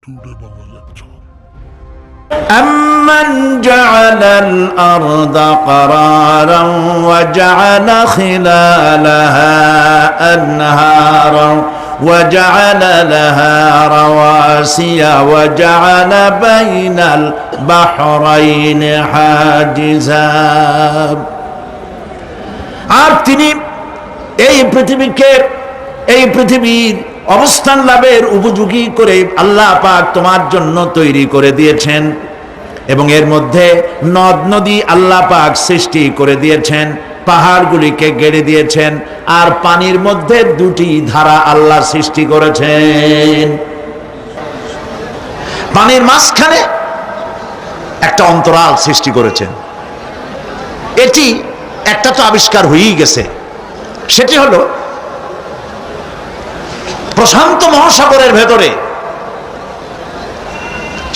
Today Bangla lecture. أَمَّنْ جَعَلَ الْأَرْضَ قَرَارًا وَجَعَلَ خِلَالَهَا أَنْهَارًا وَجَعَلَ لَهَا رَوَاسِيَ وَجَعَلَ بَيْنَ الْبَحْرَيْنِ حَاجِزًا আর তিনি এই পৃথিবীর অবস্থান লাভের উপযোগী করে আল্লাহ পাক তোমার জন্য তৈরি করে দিয়েছেন এবং এর মধ্যে নদ নদী আল্লাহ পাক সৃষ্টি করে দিয়েছেন, পাহাড়গুলিকে গেড়ে দিয়েছেন, আর পানির মধ্যে দুটি ধারা আল্লাহ সৃষ্টি করেছেন। পানির মাঝখানে একটা অন্তরাল সৃষ্টি করেছেন। এটি একটা তো আবিষ্কার হয়েই গেছে, সেটি হলো প্রশান্ত মহাসাগরের ভেতরে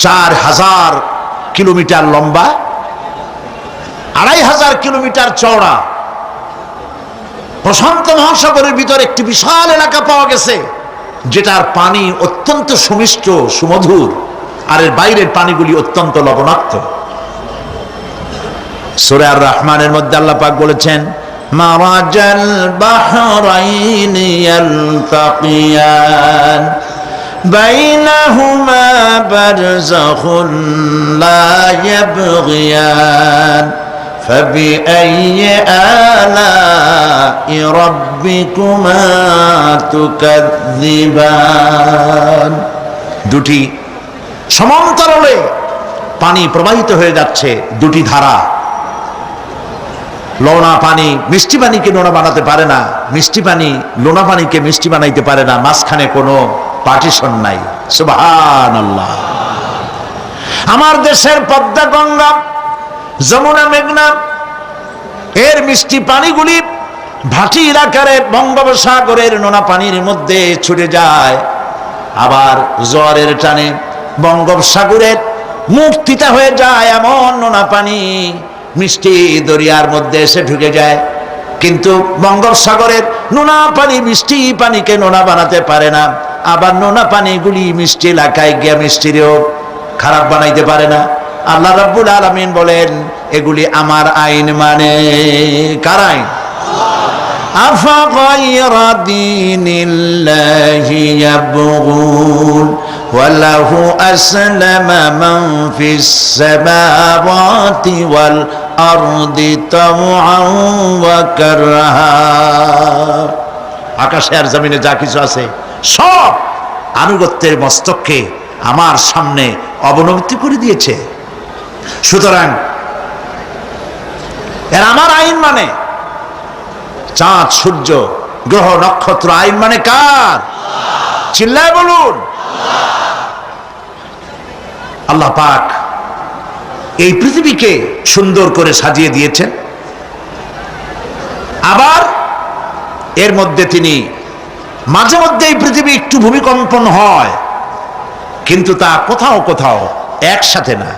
4000 কিলোমিটার লম্বা, 2500 কিলোমিটার চওড়া প্রশান্ত মহাসাগরের ভিতরে একটি বিশাল এলাকা পাওয়া গেছে, যেটার পানি অত্যন্ত সুমিষ্ট সুমধুর, আর এর বাইরের পানিগুলি অত্যন্ত লবণাক্ত। সূরা আর রহমানের মধ্যে আল্লাহ পাক বলেছেন, মারাজাল বাহরাইনি ইয়ালতাকিয়ান বাইনাহুমা বারযাখুন লা ইয়াবগিয়ান ফাবিআইয়ি আলাই রাব্বিকুমা তুকাযযিবান। দুটি সমান্তরালে পানি প্রবাহিত হয়ে যাচ্ছে, দুটি ধারা। লোনা পানি মিষ্টি পানিকে নোনা বানাতে পারে না, মিষ্টি পানি লোনা পানিকে মিষ্টি বানাইতে পারে না, মাঝখানে কোনো পার্টিশন নাই। সুবহানাল্লাহ। আমার দেশের পদ্মা, গঙ্গা, যমুনা, মেঘনা এর মিষ্টি পানিগুলি ভাটির আকারে বঙ্গোপসাগরের নোনা পানির মধ্যে ছুটে যায়, আবার জোয়ারের টানে বঙ্গোপসাগরের মুখ তিতা হয়ে যায়। এমন নোনা পানি মিষ্টি দরিয়ার মধ্যে এসে ঢুকে যায়, কিন্তু বঙ্গোপসাগরের নোনা পানি মিষ্টি পানিকে নোনা বানাতে পারে না, আবার নোনা পানিগুলি মিষ্টি এলাকায় গিয়ে মিষ্টিরেও খারাপ বানাইতে পারে না। আল্লাহ রাব্বুল আলামিন বলেন, এগুলি আমার আইন। মানে কার আইন? আফাগায়রা দীনিল্লাহি ইয়াবগুন ওয়ালাহু আসলামা মান ফিস সামাওয়াতি ওয়াল আরদি তাওআন ওয়া কারহা। আকাশে আর জমিনে যা কিছু আছে সব আনুগত্যের মস্তককে আমার সামনে অবনমিত করে দিয়েছে। সুতরাং এর আমার আইন মানে, চাঁদ, সূর্য, গ্রহ, নক্ষত্র আইন মানে কার? চিল্লায় বলুন। আল্লাহ পাক এই পৃথিবীকে সুন্দর করে সাজিয়ে দিয়েছেন, আবার এর মধ্যে তিনি মাঝে মধ্যে এই পৃথিবী একটু ভূমিকম্পন হয়, কিন্তু তা কোথাও কোথাও একসাথে না।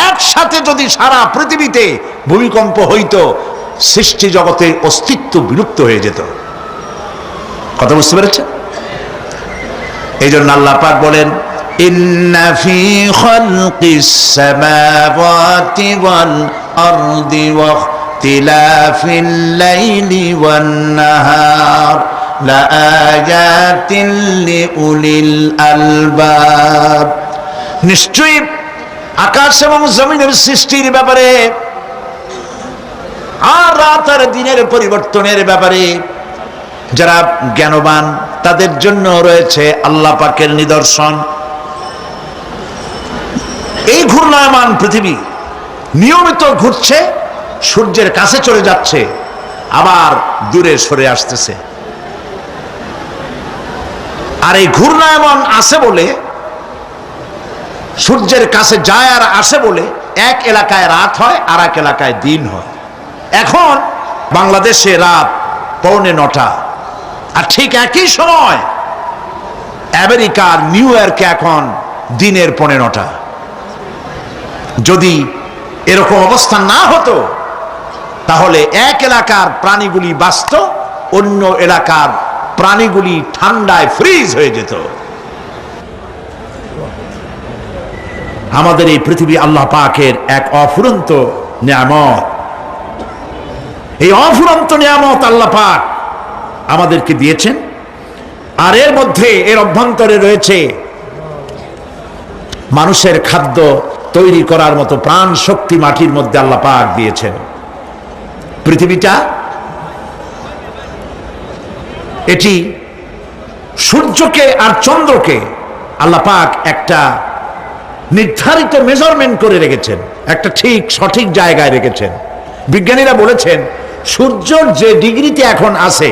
একসাথে যদি সারা পৃথিবীতে ভূমিকম্প হইতো, সৃষ্টি জগতের অস্তিত্ব বিলুপ্ত হয়ে যেত। কথা বুঝতে পেরেছেন? এই জন্য আল্লাহ পাক বলেন, ইন্না ফি খালকিস সামাওয়াতি ওয়াল আরদি ওয়া ইখতিলাফিল লাইলি ওয়ান নাহার লাআয়াতিন লিউলিল আলবাব। নিশ্চয়ই আকাশ এবং জমিনের সৃষ্টির ব্যাপারে আর রাত আর দিনের পরিবর্তনের ব্যাপারে যারা জ্ঞানবান তাদের জন্য রয়েছে আল্লাহ পাকের নিদর্শন। এই ঘূর্ণায়মান পৃথিবী নিয়মিত ঘুরছে, সূর্যের কাছে চলে যাচ্ছে, আবার দূরে সরে আসতেছে। আর এই ঘূর্ণায়মান আসে বলে, সূর্যের কাছে যায় আর আসে বলে এক এলাকায় রাত হয় আর এক এলাকায় দিন হয়। এখন বাংলাদেশে রাত 8:45, আর ঠিক একই সময় আমেরিকার নিউ ইয়র্কে এখন দিনের 9:15। যদি এরকম অবস্থা না হতো, তাহলে এক এলাকার প্রাণীগুলি বাঁচত, অন্য এলাকার প্রাণীগুলি ঠান্ডায় ফ্রিজ হয়ে যেত। আমাদের এই পৃথিবী আল্লাহ পাকের এক অফুরন্ত নিয়ামত। এই অফুরন্ত নিয়ামত আল্লাহ পাক আমাদেরকে দিয়েছেন। আর এর মধ্যে এর অভ্যন্তরে রয়েছে মানুষের খাদ্য তৈরি করার মতো প্রাণ শক্তি মাটির মধ্যে আল্লাহ পাক দিয়েছেন। পৃথিবীটা এটি সূর্যকে আর চন্দ্রকে আল্লাহ পাক একটা নির্ধারিত মেজারমেন্ট করে রেখেছেন, একটা ঠিক সঠিক জায়গায় রেখেছেন। বিজ্ঞানীরা বলেছেন সূর্যর যে ডিগ্রিতে এখন আছে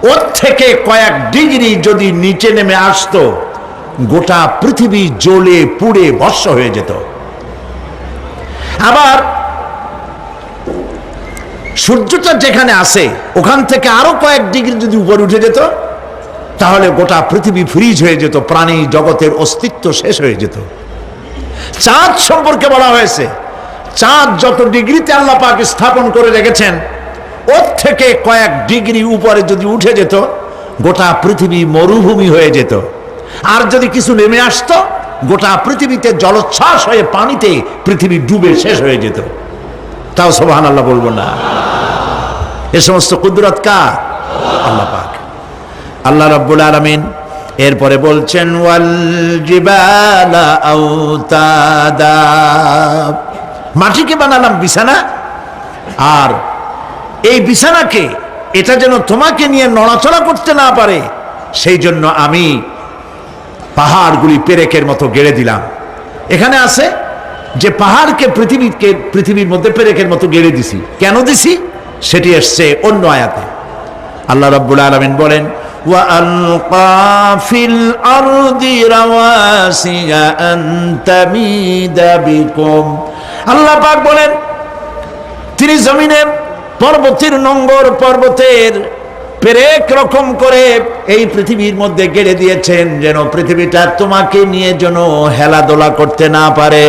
ওর থেকে কয়েক ডিগ্রি যদি নিচে নেমে আসতো গোটা পৃথিবী জ্বলে পুড়ে ভস্ম হয়ে যেত। আবার সূর্যটা যেখানে আছে ওখান থেকে আরো কয়েক ডিগ্রি যদি উপরে উঠে যেত তাহলে গোটা পৃথিবী ফ্রিজ হয়ে যেত, প্রাণী জগতের অস্তিত্ব শেষ হয়ে যেত। চাঁদ সম্পর্কে বলা হয়েছে চাঁদ যত ডিগ্রিতে আল্লাহ পাক স্থাপন করে রেখেছেন ওর থেকে কয়েক ডিগ্রি উপরে যদি উঠে যেত গোটা পৃথিবী মরুভূমি হয়ে যেত। আর যদি কিছু নেমে আসতো গোটা পৃথিবীতে জলোচ্ছ্বাস হয়ে পানিতে পৃথিবী ডুবে শেষ হয়ে যেত। তাও সুবহানাল্লাহ বলবো না? এ সমস্ত কুদরত কার? আল্লাহ পাক। আল্লাহ রাব্বুল আলামিন এরপরে বলছেন ওয়াল জিবালা আওতাদা, মাটিকে বানালাম বিছানা, আর এই বিছানাকে এটা যেন তোমাকে নিয়ে নড়াচড়া করতে না পারে সেই জন্য আমি পাহাড়গুলি পেরেকের মতো গেড়ে দিলাম। এখানে আছে যে পাহাড়কে পৃথিবীর মধ্যে পেরেকের মতো গেড়ে দিছি। কেন দিছি সেটি এসছে অন্য আয়াতে। আল্লাহ রাব্বুল আলামিন বলেন وَأَلْقَى فِي الْأَرْضِ رَوَاسِيَ أَن تَمِيدَ بِكُمْ, আল্লাহ পাক বলেন তিনি জমিনে পর্বতের নোঙর পর্বতের পেরেক রকম করে এই পৃথিবীর মধ্যে গেড়ে দিয়েছেন যেন পৃথিবীটা তোমাকে নিয়ে যেন হেলাদোলা করতে না পারে।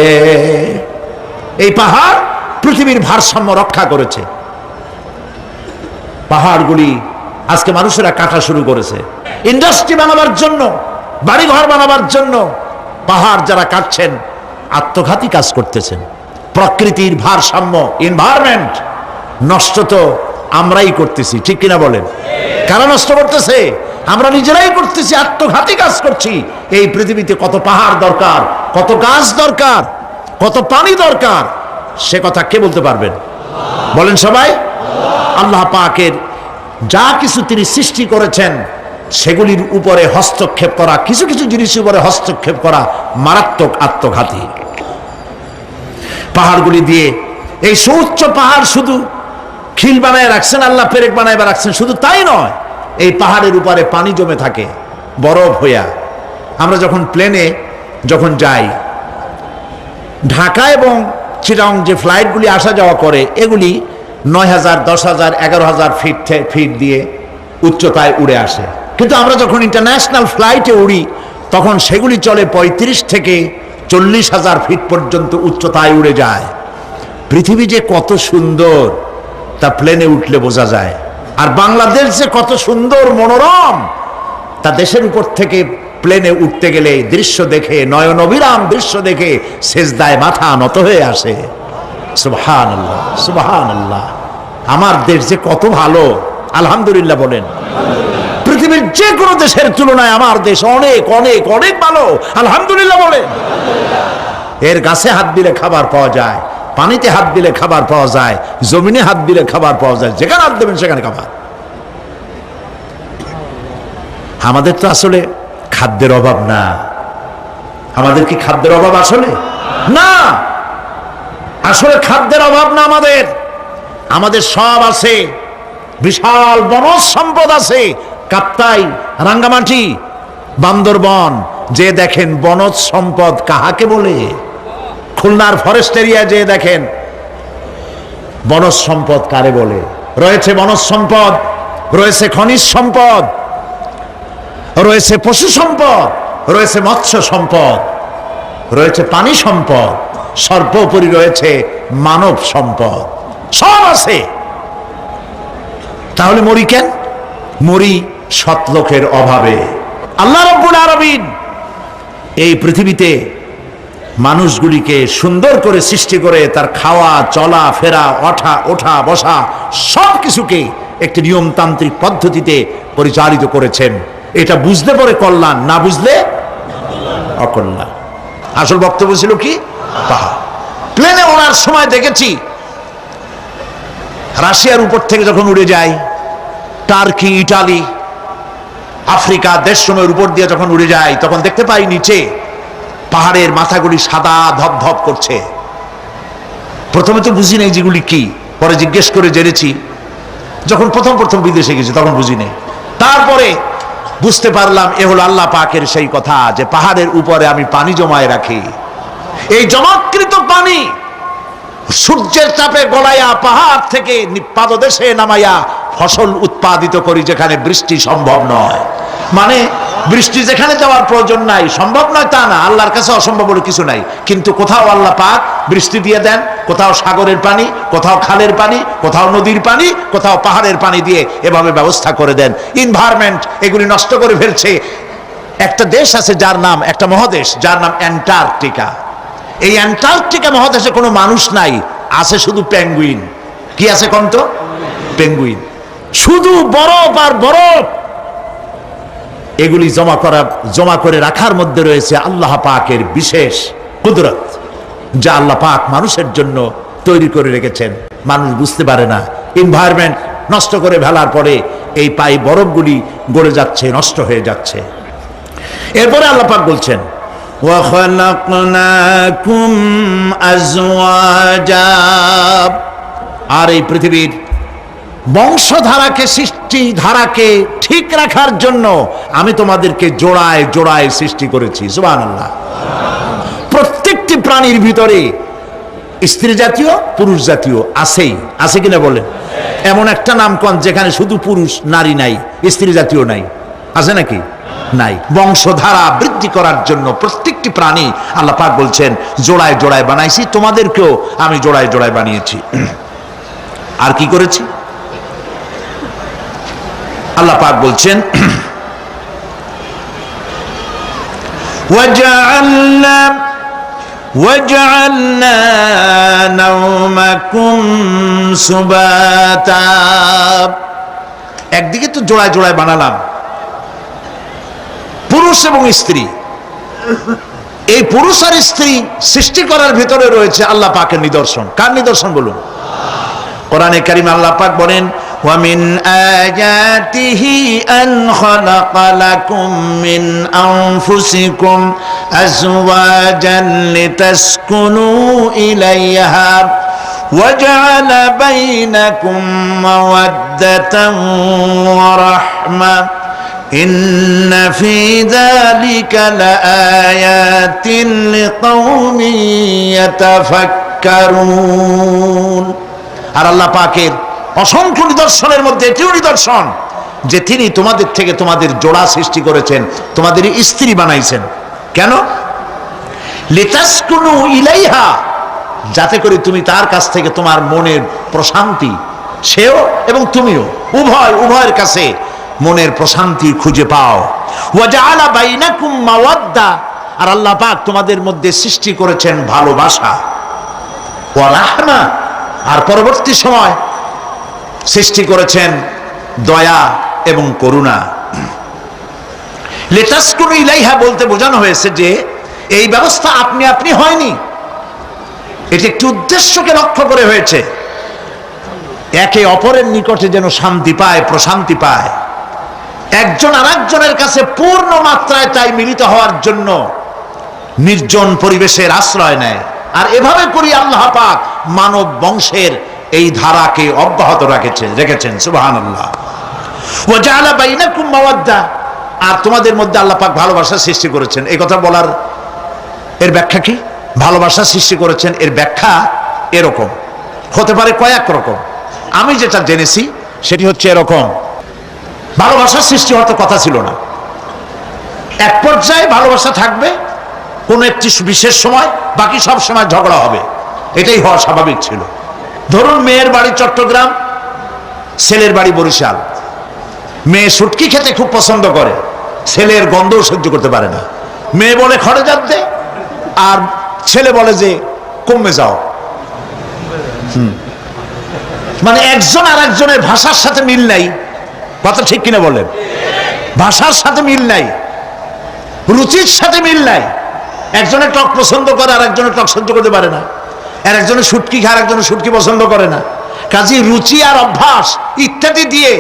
এই পাহাড় পৃথিবীর ভারসাম্য রক্ষা করেছে। পাহাড়গুলি আজকে মানুষেরা কাটা শুরু করেছে ইন্ডাস্ট্রি বানাবার জন্য, বাড়িঘর বানাবার জন্য। পাহাড় যারা কাটছেন আত্মঘাতী কাজ করতেছেন। প্রকৃতির ভারসাম্য এনভায়রনমেন্ট নষ্ট তো আমরাই করতেছি, ঠিক কিনা বলেন? কারা নষ্ট করতেছে? আমরা নিজেরাই করতেছি, আত্মঘাতী কাজ করছি। এই পৃথিবীতে কত পাহাড় দরকার, কত গাছ দরকার, কত পানি দরকার, সে কথা কে বলতে পারবেন? বলেন সবাই। আল্লাহ পাকের যা কিছু তিনি সৃষ্টি করেছেন সেগুলির উপরে হস্তক্ষেপ করা, কিছু কিছু জিনিসের উপরে হস্তক্ষেপ করা মারাত্মক আত্মঘাতী। পাহাড়গুলি দিয়ে এই সুউচ্চ পাহাড় শুধু খিল বানায় রাখছেন আল্লাহ, পেরেক বানায় রাখছেন, শুধু তাই নয় এই পাহাড়ের উপরে পানি জমে থাকে বরফ হইয়া। আমরা যখন প্লেনে যখন যাই ঢাকা এবং চিটাগং যে ফ্লাইটগুলি আসা যাওয়া করে এগুলি 9,000, 10,000, 11,000 ফিট দিয়ে উচ্চতায় উড়ে আসে। কিন্তু আমরা যখন ইন্টারন্যাশনাল ফ্লাইটে উড়ি তখন সেগুলি চলে 35 থেকে 40,000 ফিট পর্যন্ত উচ্চতায় উড়ে যায়। পৃথিবী যে কত সুন্দর তা প্লেনে উঠলে বোঝা যায়। আর বাংলাদেশ যে কত সুন্দর মনোরম তা দেশের উপর থেকে প্লেনে উঠতে গেলে দৃশ্য দেখে, নয়ন অবিরাম দৃশ্য দেখে সেজদায় মাথা নত হয়ে আসে। সুবহানাল্লাহ, সুবহানাল্লাহ। আমার দেশ যে কত ভালো, আলহামদুলিল্লাহ বলেন। পৃথিবীর যে কোনো দেশের তুলনায় আমার দেশ অনেক অনেক অনেক ভালো, আলহামদুলিল্লাহ বলেন। এর গাছে হাত দিলে খাবার পাওয়া যায়, পানিতে হাত দিলে খাবার পাওয়া যায়, জমিনে হাত দিলে খাবার পাওয়া যায়, যেখানে হাত দেবেন সেখানে খাবার। আমাদের তো আসলে খাদ্যের অভাব না। আমাদের কি খাদ্যের অভাব আসলে? না, আসলে খাদ্যের অভাব না। আমাদের সব আছে, বিশাল বনজ সম্পদ আছে। কাপ্তাই, রাঙ্গামাটি, বান্দরবন যে দেখেন বনজ সম্পদ কাহাকে বলে। খুলনার ফরেস্ট এরিয়া যে দেখেন বনজ সম্পদ কারে বলে। রয়েছে বনজ সম্পদ, রয়েছে খনিজ সম্পদ, রয়েছে পশু সম্পদ, রয়েছে মৎস্য সম্পদ, রয়েছে পানি সম্পদ, সর্বোপরি রয়েছে মানব সম্পদ। সব আছে। তাহলে মরি কেন? মরি সৎলোকের অভাবে। আল্লাহ রাব্বুল আলামিন এই পৃথিবীতে মানুষগুলিকে সুন্দর করে সৃষ্টি করে তার খাওয়া চলা ফেরা ওঠা বসা সব কিছুকে একটি নিয়মতান্ত্রিক পদ্ধতিতে পরিচালিত করেছেন। এটা বুঝলে পরে কল্যাণ, না বুঝলে অকল্যাণ। আসল বক্তব্য ছিল কি? পাহাড়। প্লেনে ওড়ার সময় দেখেছি রাশিয়ার উপর থেকে যখন উড়ে যায়, টার্কি, ইটালি, আফ্রিকা দেশসমূহের উপর দিয়ে যখন উড়ে যায়, তখন দেখতে পাই নিচে পাহাড়ের মাথাগুলি সাদা ধপধপ করছে। প্রথমে তো বুঝি নাই যেগুলি কি, পরে জিজ্ঞেস করে জেনেছি। যখন প্রথম বিদেশে গেছি তখন বুঝি নাই, তারপরে বুঝতে পারলাম এ হলো আল্লাহ পাকের সেই কথা যে পাহাড়ের উপরে আমি পানি জমায় রাখি। এই জমাকৃত পানি সূর্যের চাপে গলাইয়া পাহাড় থেকে পাদদেশে নামাইয়া ফসল উৎপাদিত করি যেখানে বৃষ্টি সম্ভব নয়। মানে বৃষ্টি যেখানে যাওয়ার প্রয়োজন নাই, সম্ভব নয় তা না, আল্লাহর কাছে অসম্ভব বলে কিছু নাই। কিন্তু কোথাও আল্লাহ পাক বৃষ্টি দিয়ে দেন, কোথাও সাগরের পানি, কোথাও খালের পানি, কোথাও নদীর পানি, কোথাও পাহাড়ের পানি দিয়ে এভাবে ব্যবস্থা করে দেন। এনভায়রনমেন্ট এগুলি নষ্ট করে ফেলছে। একটা দেশ আছে যার নাম, একটা মহাদেশ যার নাম অ্যান্টার্কটিকা। এই অ্যান্টার্কটিকা মহাদেশে কোনো মানুষ নাই, আছে শুধু পেঙ্গুইন। কি আছে কোন তো? পেঙ্গুইন। শুধু বরফ আর বরফ। এগুলি জমা করে রাখার মধ্যে রয়েছে আল্লাহ পাকের বিশেষ কুদরত, যা আল্লাহ পাক মানুষের জন্য তৈরি করে রেখেছেন। মানুষ বুঝতে পারে না। এনভায়রনমেন্ট নষ্ট করে ফেলার পরে এই বরফগুলি গড়ে যাচ্ছে, নষ্ট হয়ে যাচ্ছে। এরপরে আল্লাহ পাক বলছেন وَخَلَقْنَاكُمْ أَزْوَاجًا, আর এই পৃথিবীর বংশধারাকে, সৃষ্টিধারাকে ঠিক রাখার জন্য আমি তোমাদেরকে জোড়ায় জোড়ায় সৃষ্টি করেছি। সুবহানাল্লাহ। প্রত্যেকটি প্রাণীর ভিতরে স্ত্রী জাতীয় পুরুষ জাতীয় আছেই, আছে কিনা বলেন? এমন একটা নামকরণ যেখানে শুধু পুরুষ, নারী নাই, স্ত্রী জাতীয় নাই, আছে নাকি? নাই। বংশধারা বৃদ্ধি করার জন্য প্রত্যেকটি প্রাণী আল্লাহ পাক বলছেন জোড়ায় জোড়ায় বানাইছি, তোমাদেরকেও আমি জোড়ায় জোড়ায় বানিয়েছি। আর কি করেছি? আল্লাহ পাক বলছেন وَجَعَلْنَا نَوْمَكُمْ سُبَاتًا, একদিকে তো জোড়ায় জোড়ায় বানালাম পুরুষ এবং স্ত্রী। এই পুরুষ আর স্ত্রী সৃষ্টি করার ভিতরে রয়েছে আল্লাহ পাকের নিদর্শন। কার নিদর্শন বলুন? কোরআনে কারীমে আল্লাহ পাক বলেন وَمِنْ آيَاتِهِ أَنْ خَلَقَ لَكُمْ مِنْ أَنْفُسِكُمْ أَزْوَاجًا لِتَسْكُنُوا إِلَيْهَا وَجَعَلَ بَيْنَكُمْ مَوَدَّةً وَرَحْمَةً إِنَّ فِي ذَلِكَ لَآيَاتٍ لِقَوْمٍ يَتَفَكَّرُونَ। আর আল্লাহ পাকের অসংখ্য নিদর্শনের মধ্যে এটিও নিদর্শন যে তিনি তোমাদের থেকে তোমাদের জোড়া সৃষ্টি করেছেন, তোমাদের স্ত্রী বানাইছেন। কেন? লিতাসকুনু ইলাইহা, যাতে করে তুমি তার কাছ থেকে তোমার মনের প্রশান্তি, সেও এবং তুমিও উভয়ের কাছে মনের প্রশান্তি খুঁজে পাও। ওয়া জাআলা বাইনাকুম মাওয়াদ্দা, আর আল্লাহ পাক তোমাদের মধ্যে সৃষ্টি করেছেন ভালোবাসা। ওয়া রাহমা, আর পরবর্তী সময় সৃষ্টি করেছেন দয়া এবং করুণা। লিতাসকুনু ইলাইহা বলতে বোঝানো হয়েছে যে এই ব্যবস্থা আপনি আপনি হয়নি, এটি একটি উদ্দেশ্যকে লক্ষ্য করে হয়েছে। একে অপরের নিকটে যেন শান্তি পায়, প্রশান্তি পায়, একজন আরেকজনের কাছে পূর্ণ মাত্রায় তাই মিলিত হওয়ার জন্য নির্জন পরিবেশের আশ্রয় নেয়। আর এভাবে করি আল্লাহ পাক মানব বংশের এই ধারাকে অব্যাহত রেখেছেন। সুবহানাল্লাহ। ওয়া জাআলা বাইনাকুম মাওয়াদ্দা, আর তোমাদের মধ্যে আল্লাহ পাক ভালোবাসা সৃষ্টি করেছেন। এই কথা বলার এর ব্যাখ্যা কি? ভালোবাসা সৃষ্টি করেছেন এর ব্যাখ্যা এরকম হতে পারে, কয়েক রকম। আমি যেটা জেনেছি সেটি হচ্ছে এরকম: ভালোবাসার সৃষ্টি হওয়ার কথা ছিল না, এক পর্যায়ে ভালোবাসা থাকবে কোন একটি বিশেষ সময়, বাকি সব সময় ঝগড়া হবে, এটাই হওয়া স্বাভাবিক ছিল। ধরুন মেয়ের বাড়ি চট্টগ্রাম, ছেলের বাড়ি বরিশাল। মেয়ে শুটকি খেতে খুব পছন্দ করে, ছেলের গন্ধও সহ্য করতে পারে না। মেয়ে বলে খড়ে জাত দে, আর ছেলে বলে যে কমে যাও। মানে একজন আর একজনের ভাষার সাথে মিল নাই, কথা ঠিক কিনা বলেন? ভাষার সাথে মিল নাই, রুচির সাথে মিল নাই। একজনের টক পছন্দ করে আর একজনের টক সহ্য করতে পারে না, আর একজনের শুটকি খায় আর একজনের শুটকি পছন্দ করে না। কাজে রুচি আর অভ্যাস ইত্যাদি দিয়ে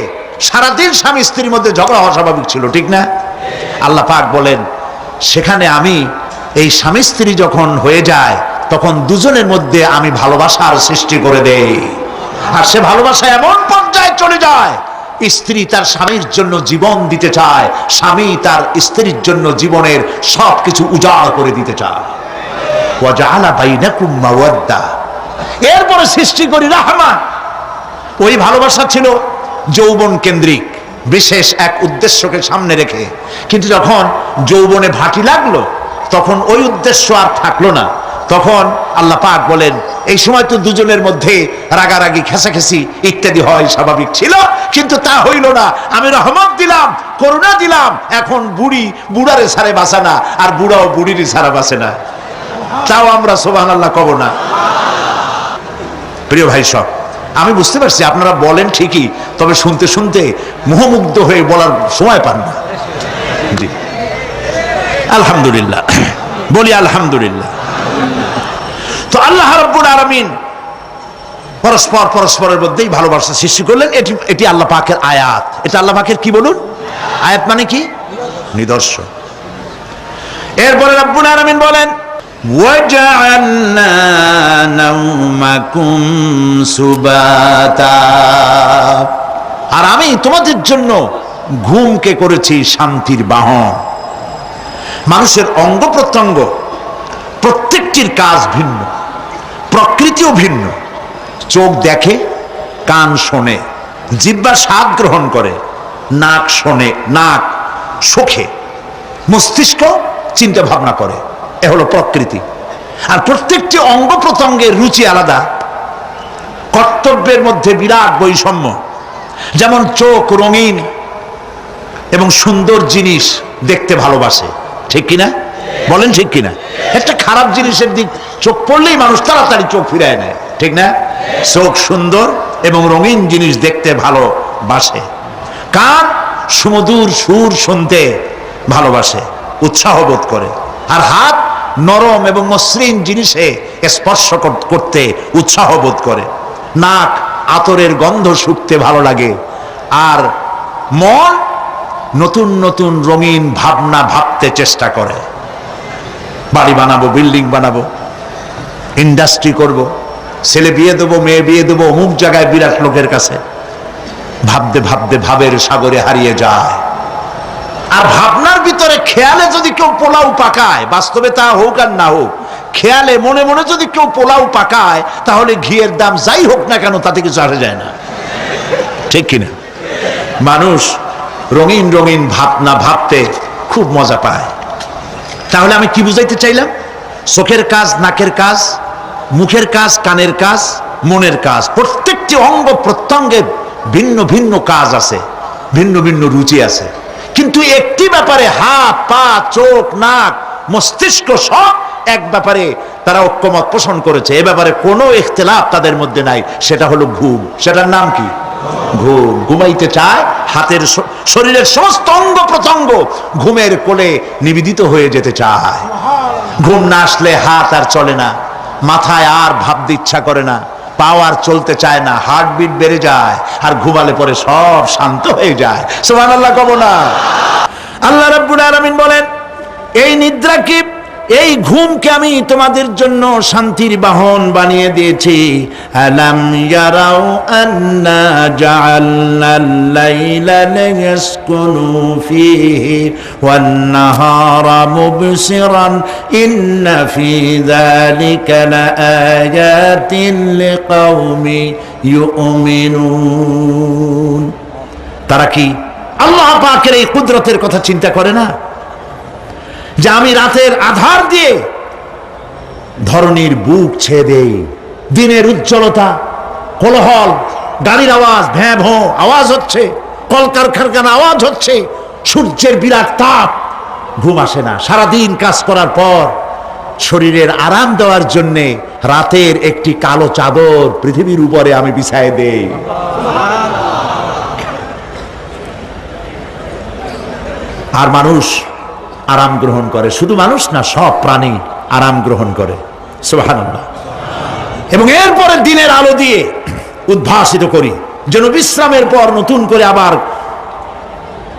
সারাদিন স্বামী স্ত্রীর মধ্যে ঝগড়া হওয়া স্বাভাবিক ছিল, ঠিক না? আল্লাহ পাক বলেন সেখানে আমি এই স্বামী স্ত্রী যখন হয়ে যায় তখন দুজনের মধ্যে আমি ভালোবাসার সৃষ্টি করে দেই। আর সে ভালোবাসা এমন পর্যায়ে চলে যায়, স্ত্রী তার স্বামীর জন্য জীবন দিতে চায়, স্বামী তার স্ত্রীর জন্য জীবনের সবকিছু উজাড় করে দিতে চায়। ওয়াজআলা বাইনাকুম মাওয়াদ্দা, এরপরে সৃষ্টি করি রাহমা। ওই ভালোবাসা ছিল যৌবন কেন্দ্রিক, বিশেষ এক উদ্দেশ্যকে সামনে রেখে। কিন্তু যখন যৌবনে ভাটি লাগলো তখন ওই উদ্দেশ্য আর থাকলো না। তখন আল্লাহ পাক বলেন এই সময় তো দুজনের মধ্যে রাগারাগি খেসাখেসি ইত্যাদি হয়, স্বাভাবিক ছিল, কিন্তু তা হইল না। আমি রহমত দিলাম, করুণা দিলাম। এখন বুড়ি বুড়ারে ছাড়ে বাঁচে না, আর বুড়াও বুড়িরই ছাড়া বাঁচে না। তাও আমরা সুবহানাল্লাহ কব না? প্রিয় ভাই সব, আমি বুঝতে পারছি আপনারা বলেন ঠিকই, তবে শুনতে শুনতে মোহমুগ্ধ হয়ে বলার সময় পান না। জি আলহামদুলিল্লাহ, বলি আলহামদুলিল্লাহ। তো আল্লাহ রাব্বুল আলামিন পরস্পর পরস্পরের মধ্যেই ভালোবাসা সৃষ্টি করলেন। এটি আল্লাহ পাকের আয়াত। এটা আল্লাহ পাকের কি বলুন? আয়াত মানে কি? নিদর্শন। এরপরে রাব্বুল আলামিন বলেন ওয়াজআলনা নাওমাকুম সুবাতা, আর আমি তোমাদের জন্য ঘুমকে করেছি শান্তির বাহন। মানুষের অঙ্গ প্রত্যঙ্গ প্রত্যেকটির কাজ ভিন্ন, প্রকৃতিও ভিন্ন। চোখ দেখে, কান শোনে, জিহ্বা স্বাদ গ্রহণ করে, নাক শোনে, নাক শোখে, মস্তিষ্ক চিন্তা ভাবনা করে। এ হলো প্রকৃতি। আর প্রত্যেকটি অঙ্গ প্রত্যঙ্গের রুচি আলাদা, কর্তব্যের মধ্যে বিরাট বৈষম্য। যেমন চোখ রঙিন এবং সুন্দর জিনিস দেখতে ভালোবাসে, ঠিক কিনা বলেন? ঠিক কিনা? একটা খারাপ জিনিসের দিক চোখ পড়লেই মানুষ তাড়াতাড়ি চোখ ফিরায় নেয়, ঠিক না? চোখ সুন্দর এবং রঙিন জিনিস দেখতে ভালোবাসে। কান সুমধুর সুর শুনতে ভালোবাসে, উৎসাহ বোধ করে। আর হাত নরম এবং মসৃণ জিনিসে স্পর্শ করতে উৎসাহ বোধ করে। নাক আতরের গন্ধ শুঁকতে ভালো লাগে। আর মন নতুন নতুন রঙিন ভাবনা ভাবতে চেষ্টা করে। বাড়ি বানাবো, বিল্ডিং বানাবো, ইন্ডাস্ট্রি করব, ছেলে বিয়ে দেবো, মেয়ে বিয়ে দেবো অমুক জায়গায় বিরাট লোকের কাছে। ভাবতে ভাবতে ভাবের সাগরে হারিয়ে যায়। আর ভাবনার ভিতরে খেয়ালে যদি কেউ পোলাও পাকায়, বাস্তবে তা হোক আর না হোক, খেয়ালে মনে মনে যদি কেউ পোলাও পাকায়, তাহলে ঘিয়ের দাম যাই হোক না কেন তাতে কিছু আসে যায় না, ঠিক কিনা? মানুষ রঙিন রঙিন ভাবনা ভাবতে খুব মজা পায়। তাহলে আমি কি বুঝাইতে চাইলাম? চোখের কাজ, নাকের কাজ, মুখের কাজ, কানের কাজ, মনের কাজ, প্রত্যেকটি অঙ্গ প্রত্যঙ্গের ভিন্ন ভিন্ন কাজ আছে, ভিন্ন ভিন্ন রুচি আছে। কিন্তু একটি ব্যাপারে হাত, পা, চোখ, নাক, মস্তিষ্ক সব এক ব্যাপারে তারা ঐক্যমত পোষণ করেছে। এ ব্যাপারে কোনো ইখতিলাফ তাদের মধ্যে নাই, সেটা হলো ঘুম। সেটার নাম কি? ঘুম। ঘুমাইতে চায়, হাতের শরীরের সমস্ত অঙ্গ প্রত্যঙ্গ ঘুমের কোলে নিবেদিত হয়ে যেতে চায়। ঘুম না আসলে হাত আর চলে না, মাথায় আর ভাবতে ইচ্ছা করে না, পাও আর চলতে চায় না, হার্টবিট বেড়ে যায়। আর ঘুমালে পরে সব শান্ত হয়ে যায়। সুবহানাল্লাহ কব না? আল্লাহ রাব্বুল আলামিন বলেন এই নিদ্রাকে, এই ঘুমকে আমি তোমাদের জন্য শান্তির বাহন বানিয়ে দিয়েছি। আলাম ইয়ারাউ আন্না জাআলনাল লাইলা লিয়াসকুনু ফীহি ওয়ান নাহারা মুবসিরান ইন্না ফী যালিকা লাআয়াতিন লিকাওমি ইউমিনুন। তারা কি আল্লাহ পাকের এই কুদরতের কথা চিন্তা করে না? যে আমি রাতের আধার দিয়ে ধরনীর বুক ছেয়ে দেই, দিনের উজ্জ্বলতা, কোলাহল, গাড়ির আওয়াজ, ভ্যাঁ ভোঁ আওয়াজ হচ্ছে, কলকারখানা আওয়াজ হচ্ছে, সূর্যের বিরাট তাপ, ঘুম আসে না। সারাদিন কাজ করার পর শরীরের আরাম দেওয়ার জন্যে রাতের একটি কালো চাদর পৃথিবীর উপরে আমি বিছায় দেই। আর মানুষ আরাম গ্রহণ করে, শুধু মানুষ না, সব প্রাণী আরাম গ্রহণ করে। সুবহানাল্লাহ। এবং এরপরে দিনের আলো দিয়ে উদ্ভাসিত করি, যেন বিশ্রামের পর নতুন করে আবার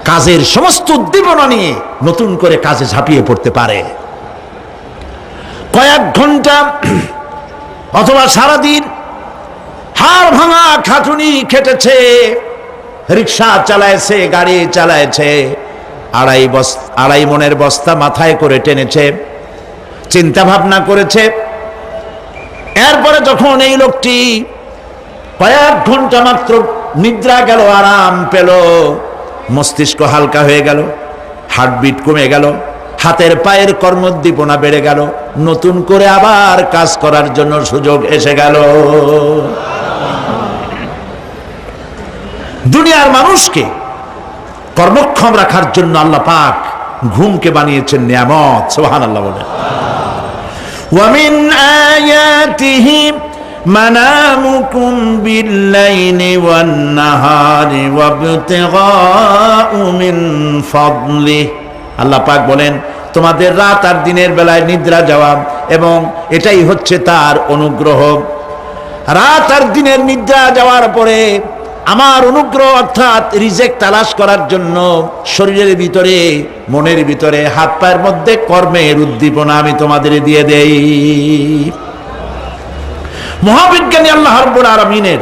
কাজের সমস্ত উদ্দীপনা নিয়ে নতুন করে কাজে ঝাঁপিয়ে পড়তে পারে। কয়েক ঘন্টা অথবা সারাদিন হাড় ভাঙা খাটুনি খেটেছে, রিক্সা চালাইছে, গাড়ি চালাইছে, আড়াই মনের বস্তা মাথায় করে টেনেছে, চিন্তা ভাবনা করেছে। এরপরে যখন এই লোকটি কয়েক ঘন্টা মাত্র নিদ্রা গেল, আরাম পেল, মস্তিষ্ক হালকা হয়ে গেল, হার্টবিট কমে গেল, হাতের পায়ের কর্মোদ্দীপনা বেড়ে গেল, নতুন করে আবার কাজ করার জন্য সুযোগ এসে গেল। দুনিয়ার মানুষকে কর্মক্ষম রাখার জন্য আল্লাহ পাক ঘুমকে বানিয়েছেন নিয়ামত। সুবহানাল্লাহ বলেন। ওয়া মিন আয়াতিহি মানামুকুম বিল্লাইলি ওয়ান নাহারি ওয়াবতিগাউ মিন ফাদলিহি। আল্লাহ পাক বলেন, তোমাদের রাত আর দিনের বেলায় নিদ্রা যাওয়া, এবং এটাই হচ্ছে তার অনুগ্রহ। রাত আর দিনের নিদ্রা যাওয়ার পরে আমার অনুগ্রহ অর্থাৎ রিজেক তালাশ করার জন্য শরীরের ভিতরে, মনের ভিতরে, হাত পায়ের মধ্যে কর্মের উদ্দীপনা আমি তোমাদের দিয়ে দেই। মহাবিজ্ঞানী আল্লাহ রাব্বুল আলামিনের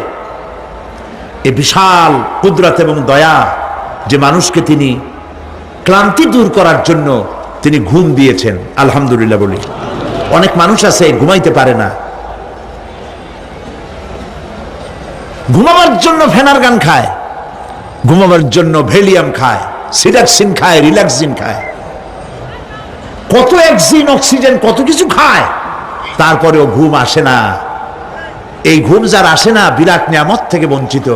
এই বিশাল কুদরত এবং দয়া, যে মানুষকে তিনি ক্লান্তি দূর করার জন্য তিনি ঘুম দিয়েছেন। আলহামদুলিল্লাহ বলি। অনেক মানুষ আছে ঘুমাইতে পারে না, ঘুমাবার জন্য ফেনার গান খায়, ঘুমাবার জন্য ভেলিয়াম খায়, সিডাক্সিন খায়, রিল্যাক্সিন খায়, কত অক্সিজেন, অক্সিজেন, কত কিছু খায়, তারপরেও ঘুম আসে না। এই ঘুম যার আসে না, বিরাট নিয়ামত থেকে বঞ্চিত।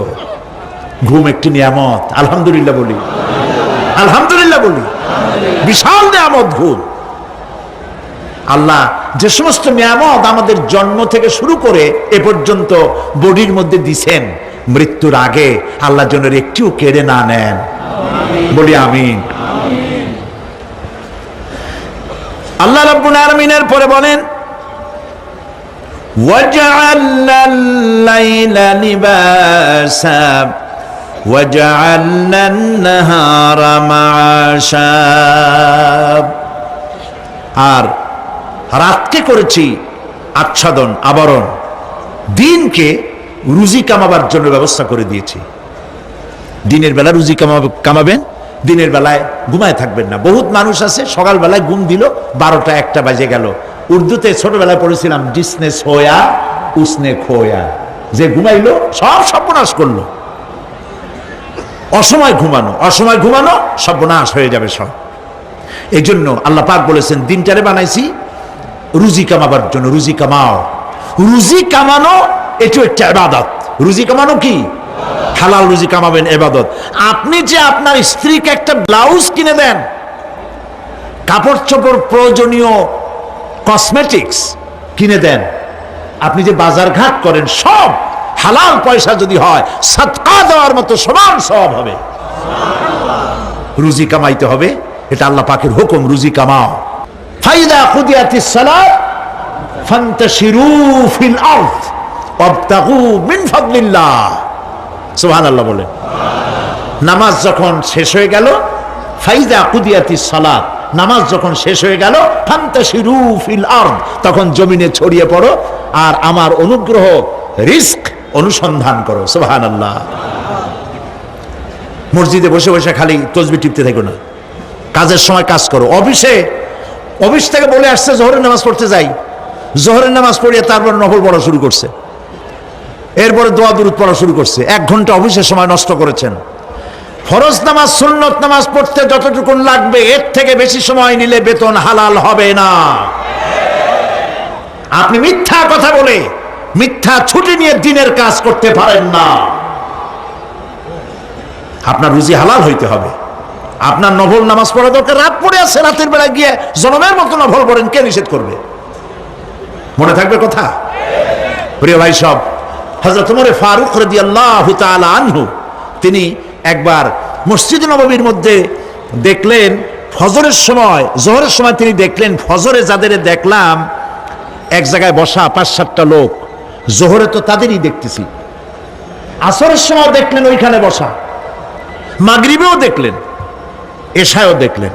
ঘুম একটি নিয়ামত। আলহামদুলিল্লাহ বলি, আলহামদুলিল্লাহ বলি। বিশাল নিয়ামত ঘুম। আল্লাহ যে সমস্ত নিয়ামত আমাদের জন্ম থেকে শুরু করে এ পর্যন্ত বডির মধ্যে দিছেন, মৃত্যুর আগে আল্লাহ যেন একটিও কেড়ে না নেন। বলি আমিন। আল্লাহ রাব্বুল আলামিনের পরে বলেন, ওয়াজআলনা আল-লাইলা লিবাসা ওয়াজআলনা আন-নাহারা মাআশা। আর রাতকে করেছি আচ্ছাদন, আবরণ, দিনকে রুজি কামাবার জন্য ব্যবস্থা করে দিয়েছি। দিনের বেলা রুজি কামাবেন, দিনের বেলায় ঘুমায় থাকবেন না। বহুত মানুষ আছে সকালবেলায় ঘুম দিল, 12টা 1টা বাজে গেল। উর্দুতে ছোটবেলায় পড়েছিলাম, জিসনে সোয়া উসনে খোয়া, যে ঘুমাইলো সব সর্বনাশ করলো। অসময় ঘুমানো, অসময় ঘুমানো সর্বনাশ হয়ে যাবে সব। এই জন্য আল্লাহ পাক বলেছেন, দিনটারে বানাইছি রুজি কামাবার জন্য। রুজি কামাও। রুজি কামানো এটাও একটা ইবাদত। রুজি কামানো কি? হালাল রুজি কামাবেন, ইবাদত। আপনি যে আপনার স্ত্রীকে একটা ব্লাউজ কিনে দেন, কাপড় চোপড়, প্রয়োজনীয় কসমেটিক্স কিনে দেন, আপনি যে বাজার ঘাট করেন, সব হালাল পয়সা যদি হয়, সাদকা দেওয়ার মতো সমান সওয়াব হবে। রুজি কামাইতে হবে, এটা আল্লাহ পাকের হুকুম। রুজি কামাও। ফাইদা কুদিয়াতিস সালাত ফান্তাশিরু ফিল আরদ ওয়াবতাগু মিন ফাদলিল্লাহ। সুবহানাল্লাহ বলেন। নামাজ যখন শেষ হয়ে গেল, ফাইদা কুদিয়াতিস সালাত, নামাজ যখন শেষ হয়ে গেল, ফান্তাশিরু ফিল আরদ, তখন জমিনে ছড়িয়ে পড়ো আর আমার অনুগ্রহ, রিস্ক অনুসন্ধান করো। সুবহানাল্লাহ। মসজিদে বসে বসে খালি তাসবিহ টিপতে থাকো না, কাজের সময় কাজ করো। অফিস থেকে বলে আসছে জোহরের নামাজ পড়তে যাই, জোহরের নামাজ পড়িয়ে তারপর নফল পড়া শুরু করছে, এরপরে দোয়া দুরূদ পড়া শুরু করছে। 1 ঘন্টা অফিসের সময় নষ্ট করেছেন। ফরজ নামাজ, সুন্নত নামাজ পড়তে যতটুকু লাগবে, এর থেকে বেশি সময় নিলে বেতন হালাল হবে না। আপনি মিথ্যা কথা বলে, মিথ্যা ছুটি নিয়ে দিনের কাজ করতে পারেন না। আপনার রুজি হালাল হইতে হবে। আপনার নফল নামাজ পড়া দরকার, রাত পড়ে আছে, রাতের বেলা গিয়ে জনমের মতো নফল পড়েন, কে নিষেধ করবে? মনে থাকবে কথা? প্রিয় ভাই সব, হযরত ওমর ফারুক রাদিয়াল্লাহু তাআলা আনহু তিনি একবার মসজিদ নববীর মধ্যে দেখলেন ফজরের সময়, জোহরের সময় তিনি দেখলেন ফজরে যাদের দেখলাম এক জায়গায় বসা 5-7টা লোক, জোহরে তো তাদেরই দেখতেছি, আসরের সময় দেখলেন ওইখানে বসা, মাগরিবেও দেখলেন, এশায়ও দেখলেন।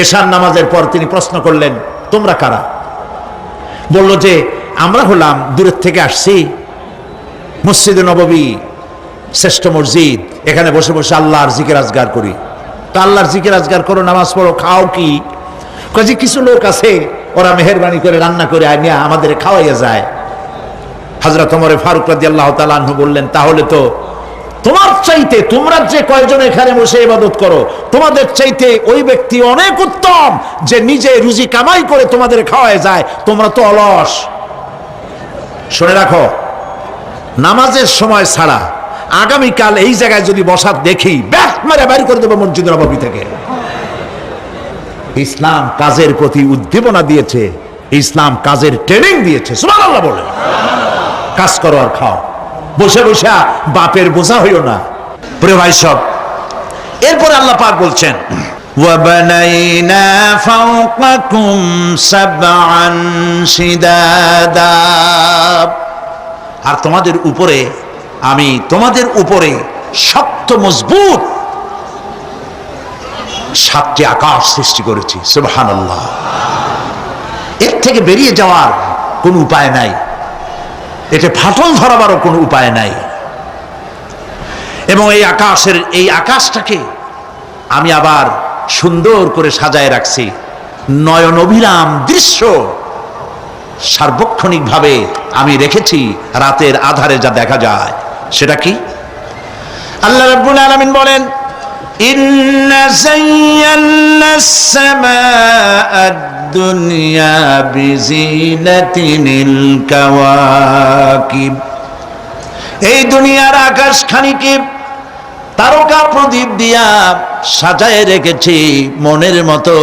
এশার নামাজের পর তিনি প্রশ্ন করলেন, তোমরা কারা? বলল যে আমরা হলাম দূরের থেকে আসছি, মসজিদে নববী শ্রেষ্ঠ মসজিদ, এখানে বসে বসে আল্লাহর জিকির আজগার করি। তা আল্লাহর জিকির আজগার করো, নামাজ পড়ো, খাও কি? কাজে কিছু লোক আছে ওরা মেহেরবানি করে রান্না করে আনিয়া আমাদের খাওয়াইয়া যায়। হযরত ওমর ফারুক রাদিয়াল্লাহু তাআলা আনহু বললেন, তাহলে তো তোমার চাইতে, তোমরা যে কয়জন এখানে বসে ইবাদত করো, তোমাদের চাইতে ওই ব্যক্তি অনেক উত্তম যে নিজে রুজি কামাই করে তোমাদের খাওয়ায় যায়, তোমরা তো অলস। শুনে রাখো, নামাজের সময় ছাড়া আগামীকাল এই জায়গায় যদি বসা দেখি, ব্যাট মেরে বাইর করে দেবো মসজিদ নববী থেকে। ইসলাম কাজের প্রতি উদ্দীপনা দিয়েছে, ইসলাম কাজের ট্রেনিং দিয়েছে। সুবহানাল্লাহ বলে কাজ করো আর খাও, বসে বসে বাপের বোঝা হইও না। প্রিয় ভাই সব, এরপরে আল্লাহ পাক বলছেন, ওয়াবানাইনা ফাওকাকুম সাবআন শিদাদা, আর তোমাদের উপরে আমি তোমাদের উপরে শক্ত মজবুত 7টি আকাশ সৃষ্টি করেছি। সুবহানাল্লাহ। এর থেকে বেরিয়ে যাওয়ার কোনো উপায় নাই, এতে ফাটল ধরাবারও কোনো উপায় নাই। এবং এই আকাশটাকে আমি আবার সুন্দর করে সাজায় রাখছি, নয়ন অভিরাম দৃশ্য সার্বক্ষণিকভাবে আমি রেখেছি, রাতের আধারে যা দেখা যায়। সেটা কি? আল্লাহ রাব্বুল আলামিন বলেন, ইন্না যায়্যানাস সামাআদ দুনিয়া বিজিনাতিল কাওয়াকিব, এই দুনিয়ার আকাশখানিকে তারকা প্রদীপ দিয়া সাজায় রেখেছি মনের মতো,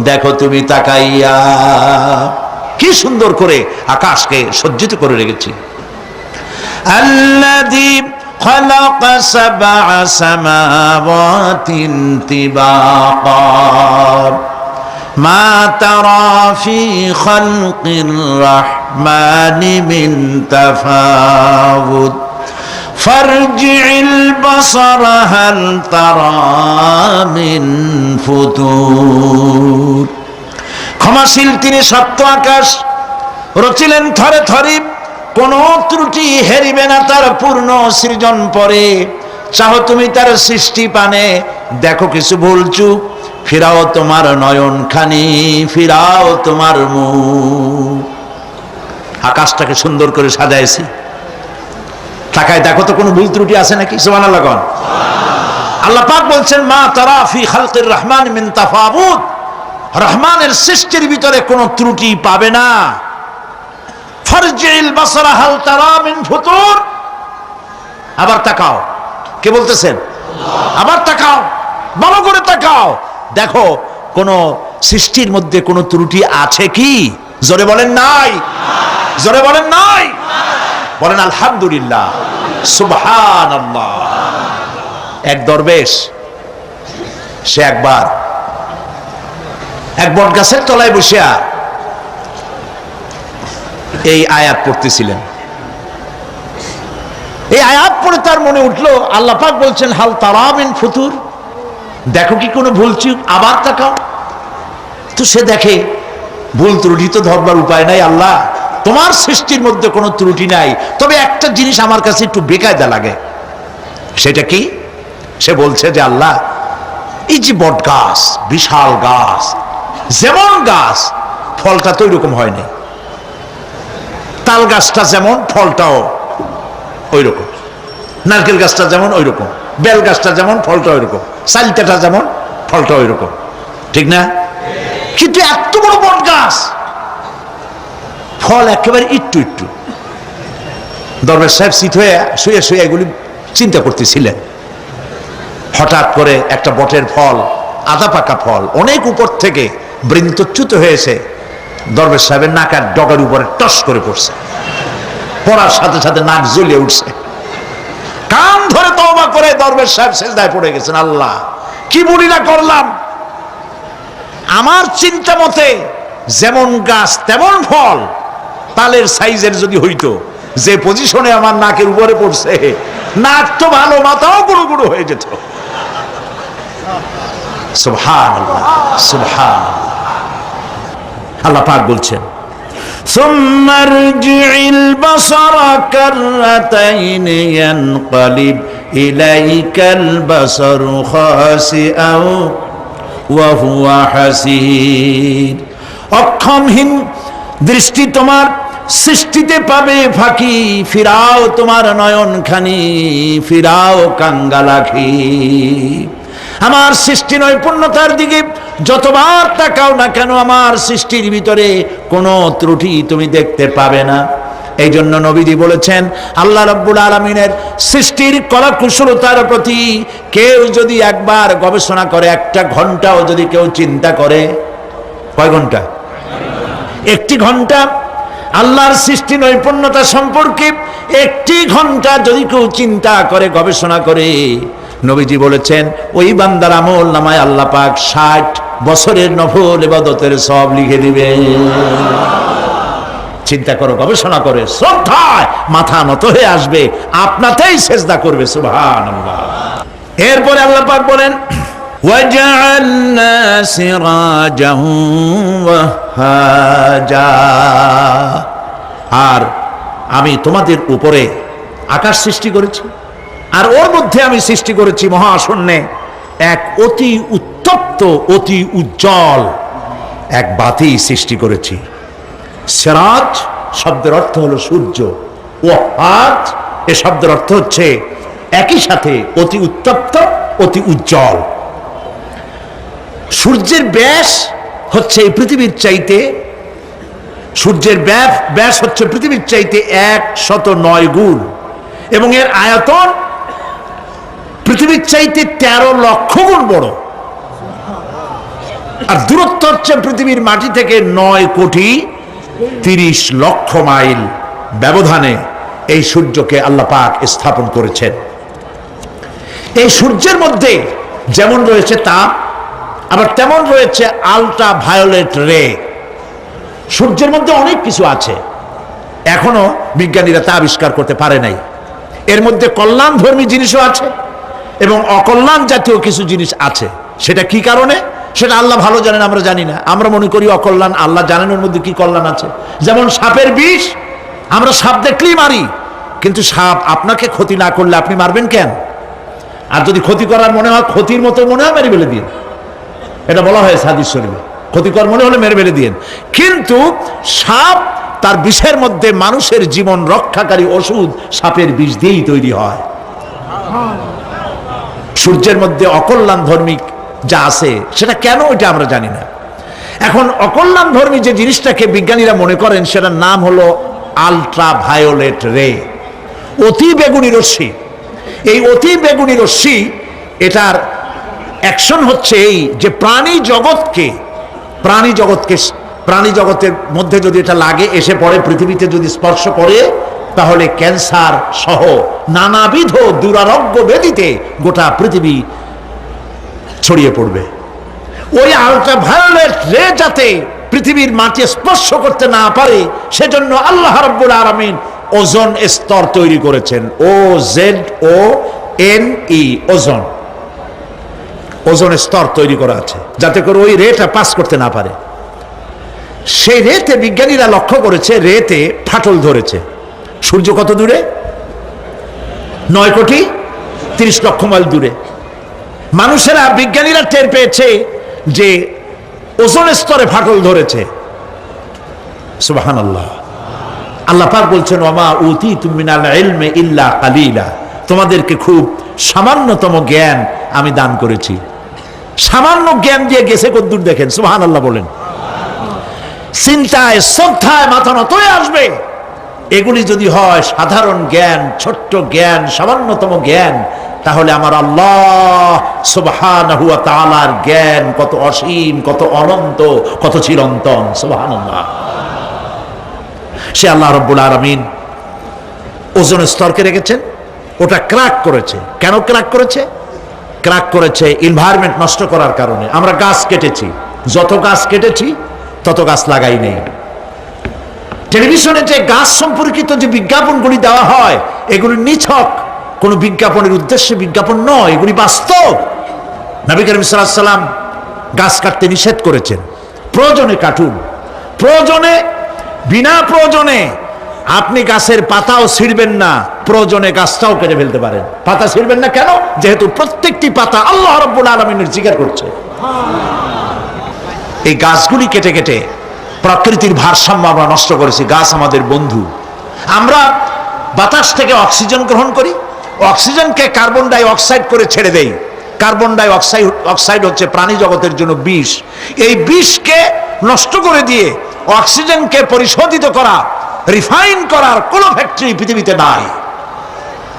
দেখো তুমি তাকাইয়া, কি সুন্দর করে আকাশকে সজ্জিত করে রেখেছি। আল্লাযী খালাকা সাবআ সামাওয়াতিন তিবাকা মা তারা ফি খালকির রাহমানি মিন তাফাউত ফারজি'ল বাসারা হাল তারা মিন ফুতুর। ক্ষমাশীল তিনি, সপ্ত আকাশ রচিলেন থরে থরে, কোন ত্রুটি হেরিবে না তার পূর্ণ সৃজন পরে। চাহো তুমি তার সৃষ্টি পানে, দেখো কিছু ভুলচুক, ফিরাও তোমার নয়ন খানি, ফিরাও তোমার মুখ। আকাশটাকে সুন্দর করে সাজাইছি, তাকায় দেখো তো কোনো ভুল ত্রুটি আছে নাকি? সুবহানাল্লাহ। আল্লাহ পাক বলছেন, মা তারা ফি খালকির রহমান মিন তাফাউত, রহমানের সৃষ্টির ভিতরে কোনো ত্রুটি পাবে না। ফারজিল বাসারা হাল তারা মিন ফুতুর, আবার তাকাও। কে বলতেছেন? আবার তাকাও, ভালো করে তাকাও, দেখো কোন সৃষ্টির মধ্যে কোনো ত্রুটি আছে কি? জোরে বলেন নাই, জোরে বলেন নাই, বলেন আলহামদুলিল্লাহ, সুবহানাল্লাহ। এক দরবেশ, সে একবার এক বট গাছের তলায় বসিয়া এই আয়াত পড়তেছিলেন। এই আয়াত পড়ে তার মনে উঠলো, আল্লাহ পাক বলছেন হাল তারা মিন ফুতুর, দেখো কি কোনো ভুল চুক, আবার তাকাও। তো সে দেখে ভুল ত্রুটি তো ধরবার উপায় নাই, আল্লাহ তোমার সৃষ্টির মধ্যে কোনো ত্রুটি নাই, তবে একটা জিনিস আমার কাছে একটু বেকায়দা লাগে। সেটা কি? সে বলছে যে আল্লাহ, এই যে বট গাছ, বিশাল গাছ, যেমন গাছ ফলটা তো ওইরকম হয়নি, তাল গাছটা যেমন ফলটাও ওই রকম, নারকেল গাছটা যেমন ওই রকম, বেল গাছটা যেমন ফলটা ওই রকম, সালটাটা যেমন ফলটা ওই রকম, ঠিক না? কিন্তু এত বড় বট গাছ, ফল একেবারে একটু একটু। দরবেশ সাহেব শীত হয়ে শুয়ে শুয়ে এগুলি চিন্তা করতেছিলেন। হঠাৎ করে একটা বটের ফল, আধা পাকা ফল, অনেক উপর থেকে বৃন্তচ্যুত হয়েছে, দরবেশ সাহেবের নাকের ডগার উপরে টস করে পড়ছে, পড়ার সাথে সাথে নাক জ্বলিয়ে উঠছে। কান ধরে তওবা করে দরবেশ সাহেব সিজদায় পড়ে গেছেন, আল্লাহ কি বুড়িটা করলাম, আমার চিন্তা মতে যেমন গাছ তেমন ফল, তালের সাইজের যদি হইতো, যে পজিশনে আমার নাকের উপরে পড়ছে, নাক তো ভালো, মাথাও গুঁড়ো গুঁড়ো হয়ে যেত। সুবহানাল্লাহ, সুবহানাল্লাহ। আল্লাহ পাক বলছেন, ثم ارجع البصر كرتين ينقلب إليك البصر خاسئا وهو حسير। অক্ষমহীন দৃষ্টি তোমার সৃষ্টিতে পাবে ফাঁকি, ফিরাও তোমার নয়ন খানি, ফিরাও কাঙ্গালাখি। আমার সৃষ্টি নৈপুণ্যতার দিকে যতবার তাকাও না কেন, আমার সৃষ্টির ভিতরে কোনো ত্রুটি তুমি দেখতে পাবে না। এই জন্য নবীজি বলেছেন, আল্লাহ রাব্বুল আলামিনের সৃষ্টির কলা কুশলতার প্রতি কেউ যদি একবার গবেষণা করে, একটা ঘন্টাও যদি কেউ চিন্তা করে, কয় ঘন্টা? একটি ঘন্টা আল্লাহর সৃষ্টি নৈপুণ্যতা সম্পর্কে একটি ঘন্টা যদি কেউ চিন্তা করে, গবেষণা করে, নবীজি বলেছেন ওই বান্দার আমল নামায় আল্লাহ পাক 60 বছরের নফল ইবাদতের সওয়াব লিখে দিবে। চিন্তা করো, গবেষণা করে, শ্রদ্ধায় মাথা নত হয়ে আসবে, আপনাতেই সেজদা করবে। সুবহানাল্লাহ। এরপরে আল্লাহ পাক বলেন, ওয়াজআলনা সিরাজান ওয়াহাজা, আর আমি তোমাদের উপরে আকাশ সৃষ্টি করেছি, আর ওর মধ্যে আমি সৃষ্টি করেছি মহাশূন্যে এক অতি উত্তপ্ত, অতি উজ্জ্বল এক বাতি সৃষ্টি করেছি। সিরাজ শব্দের অর্থ হলো সূর্য, ওয়াহাজ এ শব্দের অর্থ হচ্ছে একই সাথে অতি উত্তপ্ত, অতি উজ্জ্বল। সূর্যের ব্যাস হচ্ছে এই পৃথিবীর চাইতে, সূর্যের ব্যাস হচ্ছে পৃথিবীর চাইতে 109 গুণ, এবং এর আয়তন পৃথিবীর চাইতে 13 লক্ষ গুণ বড়, আর দূরত্ব হচ্ছে পৃথিবীর মাটি থেকে 9,30,00,000 মাইল ব্যবধানে এই সূর্যকে আল্লাহ পাক স্থাপন করেছেন। এই সূর্যের মধ্যে যেমন রয়েছে তাপ, আবার তেমন রয়েছে আলট্রা ভায়োলেট রে। সূর্যের মধ্যে অনেক কিছু আছে, এখনো বিজ্ঞানীরা তা আবিষ্কার করতে পারে নাই। এর মধ্যে কল্যাণধর্মী জিনিসও আছে এবং অকল্যাণ জাতীয় কিছু জিনিস আছে। সেটা কি কারণে, সেটা আল্লাহ ভালো জানেন, আমরা জানি না। আমরা মনে করি অকল্যাণ, আল্লাহ জানেন ওর মধ্যে কি কল্যাণ আছে। যেমন সাপের বিষ, আমরা সাপ দেখলেই মারি, কিন্তু সাপ আপনাকে ক্ষতি না করলে আপনি মারবেন কেন? আর যদি ক্ষতি করার মনে হয়, ক্ষতির মতো মনে হয়, মেরে ফেলে দিন। এটা বলা হয়েছে হাদিস শরীফে, ক্ষতিকর মনে হলে মেরে ফেলে দিন। কিন্তু সাপ তার বিষের মধ্যে মানুষের জীবন রক্ষাকারী ওষুধ সাপের বিষ দিয়েই তৈরি হয়। সূর্যের মধ্যে অকল্যাণ ধর্মিক যা আছে সেটা কেন, ওইটা আমরা জানি না। এখন অকল্যাণ ধর্মী যে জিনিসটাকে বিজ্ঞানীরা মনে করেন, সেটার নাম হলো আলট্রা ভায়োলেট রে, অতি বেগুনি রশ্মি। এই অতি বেগুনি রশ্মি, এটার অ্যাকশন হচ্ছে এই যে প্রাণী জগতের মধ্যে যদি এটা লাগে, এসে পড়ে পৃথিবীতে যদি স্পর্শ করে, তাহলে ক্যান্সার সহ নানাবিধ দুরারোগ্য ব্যাধিতে গোটা পৃথিবী ছড়িয়ে পড়বে। ওই আল্ট্রাভায়োলেট রে যাতে পৃথিবীর মাটি স্পর্শ করতে না পারে, সেজন্য আল্লাহ রাব্বুল আলামিন ওজোন স্তর তৈরি করেছেন। OZONE, ওজোন, ওজোন স্তর তৈরি করা আছে যাতে করে ওই রেটা পাস করতে না পারে। সেই রেতে বিজ্ঞানীরা লক্ষ্য করেছে, রেতে ফাটল ধরেছে। সূর্য কত দূরে? 9,30,00,000 মাইল দূরে। মানুষেরা, বিজ্ঞানীরা টের পেয়েছে যে ওজোন স্তরে ফাটল ধরেছে। সুবহানাল্লাহ। আল্লাহ পাক বলছেন, ওমা উতীতুম মিনাল ইলমি ইল্লা কালিলা, তোমাদেরকে খুব সামান্যতম জ্ঞান আমি দান করেছি। সামান্য জ্ঞান দিয়ে গেছে কদ্দূর দেখেন। সুবহানাল্লাহ বলেন। চিন্তায়, শ্রদ্ধায় মাথা নত হয়ে আসবে। এগুলি যদি হয় সাধারণ জ্ঞান, ছোট্ট জ্ঞান, সামান্যতম জ্ঞান, তাহলে আমার আল্লাহ সুবহানাহু ওয়া তাআলার জ্ঞান কত অসীম, কত অনন্ত, কত চিরন্তন। সুবহানাল্লাহ। সে আল্লাহ রাব্বুল আলামিন ওজোন স্তরকে রেখেছেন, ওটা ক্র্যাক করেছে। কেন ক্র্যাক করেছে? ক্র্যাক করেছে এনভায়রনমেন্ট নষ্ট করার কারণে। আমরা গাছ কেটেছি, যত গাছ কেটেছি তত গাছ লাগাই নেই। টেলিভিশনে যে গাছ সম্পর্কিত যে বিজ্ঞাপনগুলি দেওয়া হয়, এগুলি নিছক কোন বিজ্ঞাপনের উদ্দেশ্যে বিজ্ঞাপন নয়, এগুলি বাস্তব। নবী করিম সাল্লাল্লাহু আলাইহি ওয়াসাল্লাম গাছ কাটতে নিষেধ করেছেন। প্রয়োজনে কাটুন, প্রয়োজনে, বিনা প্রয়োজনে আপনি গাছের পাতাও ছিঁড়বেন না, প্রয়োজনে গাছটাও কেটে ফেলতে পারেন। পাতা ছিঁড়বেন না কেন? যেহেতু প্রত্যেকটি পাতা আল্লাহ রাব্বুল আলামিনের জিকির করছে। এই গাছগুলি কেটে কেটে প্রকৃতির ভারসাম্য আমরা নষ্ট করেছি। গাছ আমাদের বন্ধু। আমরা বাতাস থেকে অক্সিজেন গ্রহণ করি, অক্সিজেনকে কার্বন ডাই অক্সাইড করে ছেড়ে দেই। কার্বন ডাই অক্সাইড হচ্ছে প্রাণী জগতের জন্য বিষ। এই বিষকে নষ্ট করে দিয়ে অক্সিজেনকে পরিশোধিত করা, রিফাইন করার কোনো ফ্যাক্টরি পৃথিবীতে নাই।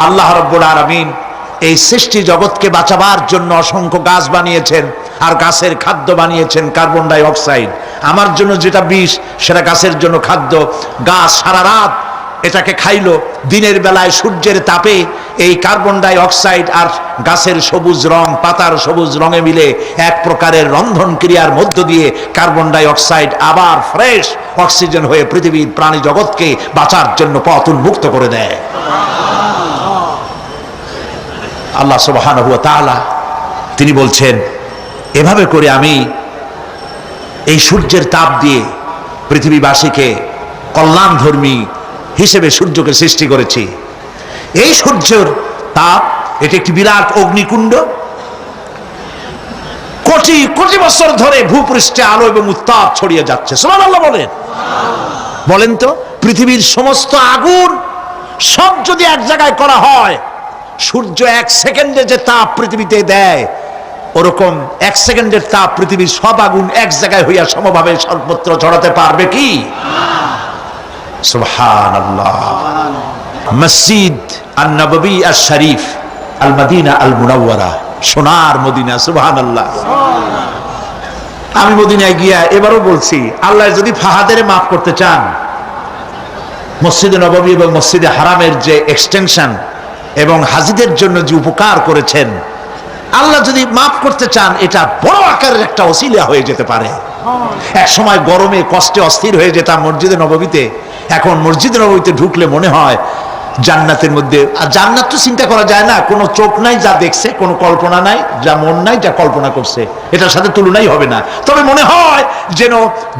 আল্লাহ রাব্বুল আলামিন এই সৃষ্টি জগৎকে বাঁচাবার জন্য অসংখ্য গাছ বানিয়েছেন, আর গাছের খাদ্য বানিয়েছেন কার্বন ডাই অক্সাইড। আমার জন্য যেটা বিষ, সেটা গাছের জন্য খাদ্য। গাছ সারা রাত এটাকে খাইলো, দিনের বেলায় সূর্যের তাপে এই কার্বন ডাই অক্সাইড আর গাছের সবুজ রং, পাতার সবুজ রঙে মিলে এক প্রকারের রন্ধন ক্রিয়ার মধ্য দিয়ে কার্বন ডাই অক্সাইড আবার ফ্রেশ অক্সিজেন হয়ে পৃথিবীর প্রাণী জগৎকে বাঁচার জন্য পথ উন্মুক্ত করে দেয়। আল্লাহ সুবহানাহু ওয়া তাআলা তিনি বলছেন, এভাবে করে আমি এই সূর্যের তাপ দিয়ে পৃথিবীবাসীকে কল্যাণধর্মী হিসেবে সূর্যকে সৃষ্টি করেছি। এই সূর্যের তাপ, এটি একটি বিরাট অগ্নিকুণ্ড। কোটি কোটি বছর ধরে ভূপৃষ্ঠে আলো এবং উত্তাপ ছড়িয়ে যাচ্ছে। সুবহানাল্লাহ বলেন। বলেন তো, পৃথিবীর সমস্ত আগুন সব যদি এক জায়গায় করা হয়, সূর্য এক সেকেন্ডে যে তাপ পৃথিবীতে দেয়, ওরকম এক সেকেন্ডের তাপ পৃথিবীর সব আগুন এক জায়গায় হইয়া সমভাবে সর্বত্র ছড়াতে পারবে কি? সুবহানাল্লাহ। মসজিদ আন-নববী আশ-শরীফ, আল মদিনা আল মুনাওয়ারা, সোনার মদিনা। সুবহানাল্লাহ। আমি মদিনায় গিয়া এবারও বলছি, আল্লাহ যদি ফাহাদের মাফ করতে চান, মসজিদে নববী এবং মসজিদে হারামের যে এক্সটেনশন এবং হাজিদের জন্য যে উপকার করেছেন, আল্লাহ যদি মাফ করতে চান, এটা বড় আকারের একটা ওসিলা হয়ে যেতে পারে। এক সময় গরমে কষ্টে অস্থির হয়ে যেতাম মসজিদে নববীতে, এখন মসজিদে নববীতে ঢুকলে মনে হয় জান্নাতের মধ্যে। আর জান্নাত তো চিন্তা করা যায় না, কোনো চোখ নাই যা দেখছে, কোনো কল্পনা নাই, যা মন নাই যা কল্পনা করছে, এটার সাথে তুলনাই হবে না। তবে মনে হয় যেন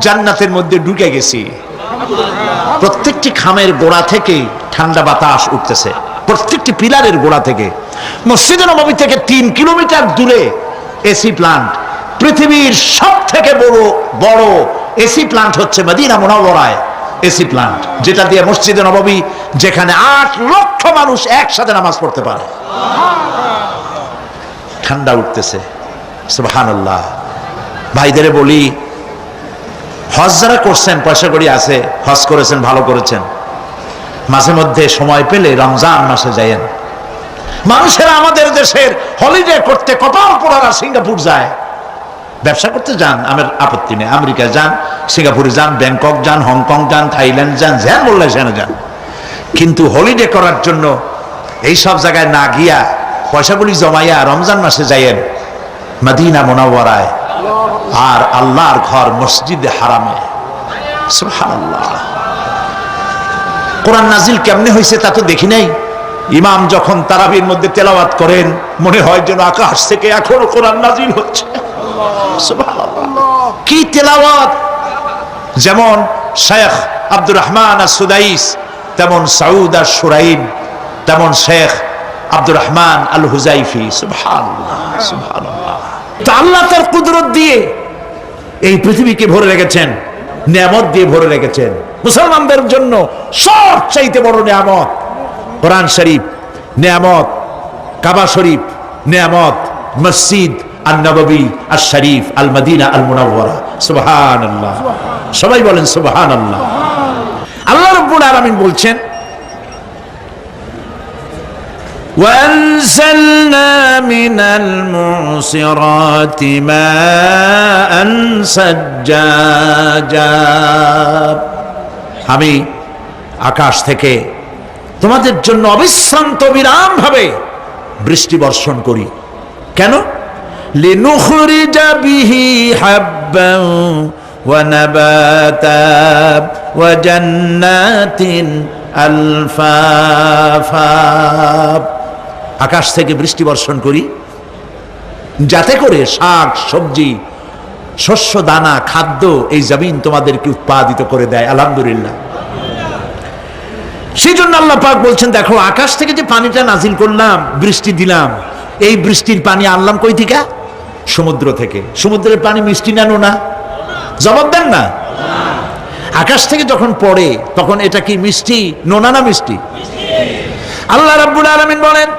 জান্নাতের মধ্যে ঢুকে গেছি। প্রত্যেকটি খামের গোড়া থেকে ঠান্ডা বাতাস উঠতেছে, প্রত্যেকটি পিলারের গোড়া থেকে। মসজিদে নববী থেকে 3 কিলোমিটার দূরে এসি প্লান্ট। পৃথিবীর সব থেকে বড় এসি প্লান্ট হচ্ছে মদিনা মুনাওয়ারায় এসি প্লান্ট, যেটা দিয়ে মসজিদে নববী, যেখানে 8 লক্ষ মানুষ একসাথে নামাজ পড়তে পারে। ঠান্ডা উঠতেছে। সুবহানাল্লাহ। ভাইদের বলি, হজ যারা করছেন, পয়সা করি আছে, হজ করেছেন, ভালো করেছেন, মাঝে মধ্যে সময় পেলে রমজান মাসে যায়েন। মানুষেরা আমাদের দেশের হলিডে করতে কপাল পোড়ারা সিঙ্গাপুর যায়, ব্যবসা করতে যান, আমার আপত্তি নেই। আমেরিকা যান, সিঙ্গাপুরে যান, ব্যাংকক যান, হংকং যান, থাইল্যান্ড যান, যেন বললে সেখানে যান। কিন্তু হলিডে করার জন্য এই সব জায়গায় না গিয়া পয়সাগুলি জমাইয়া রমজান মাসে যাইয়েন মদিনা মুনাওয়ারায়, আর আল্লাহর ঘর মসজিদে হারামে। সুবহানাল্লাহ। কোরআন নাজিল কেমনে হয়েছে তা তো দেখি নাই। ইমাম যখন তারাবির মধ্যে তেলাওয়াত করেন, মনে হয় যেন আকাশ থেকে এখনো কোরআন নাজিল হচ্ছে। সুবহানাল্লাহ। কি তেলাওয়াত! যেমন শেখ আব্দুর রহমান আস-সুদাইস, তেমন সাউদ আশ-শুরাইব, তেমন শেখ আব্দুর রহমান আল হুজাইফি। সুবহানাল্লাহ, সুবহানাল্লাহ। তো আল্লাহ তার কুদরত দিয়ে এই পৃথিবীকে ভরে রেখেছেন, নিয়ামত দিয়ে ভরে রেখেছেন। মুসলমানদের জন্য সবচাইতে বড় নিয়ামত কোরআন শরীফ নিয়ামত, কাবা শরীফ নিয়ামত, মসজিদ আন-নববী আশ-শরীফ, আল মদিনা আল মুনাওয়ারা। সুবহানাল্লাহ। সবাই বলেন সুবহানাল্লাহ। আল্লাহ রাব্বুল আলামিন বলছেন, وأنزلنا নাযালনা মিনাল মুসিরাতি মাআন সাজ্জাজা। আমি আকাশ থেকে তোমাদের জন্য অবিশ্রান্ত বিরাম ভাবে বৃষ্টি বর্ষণ করি। কেন? লিনুখরিজা বিহি হাব্বান ওয়া নাবাতা ওয়া জান্নাতিন আলফাফা। আকাশ থেকে বৃষ্টি বর্ষণ করি যাতে করে শাক সবজি শস্য দানা খাদ্য এই জমিন তোমাদেরকে উৎপাদিত করে দেয়। আলহামদুলিল্লাহ। সেই জন্য আল্লাহ পাক বলছেন, দেখো আকাশ থেকে যে পানিটা নাজিল করলাম, বৃষ্টি দিলাম, এই বৃষ্টির পানি আনলাম কই থেকে? সমুদ্র থেকে। সমুদ্রের পানি মিষ্টি না নোনা? জবাব দেন না। আকাশ থেকে যখন পড়ে তখন এটা কি মিষ্টি নোনা না মিষ্টি? আল্লাহ রাব্বুল আলামিন বলেন,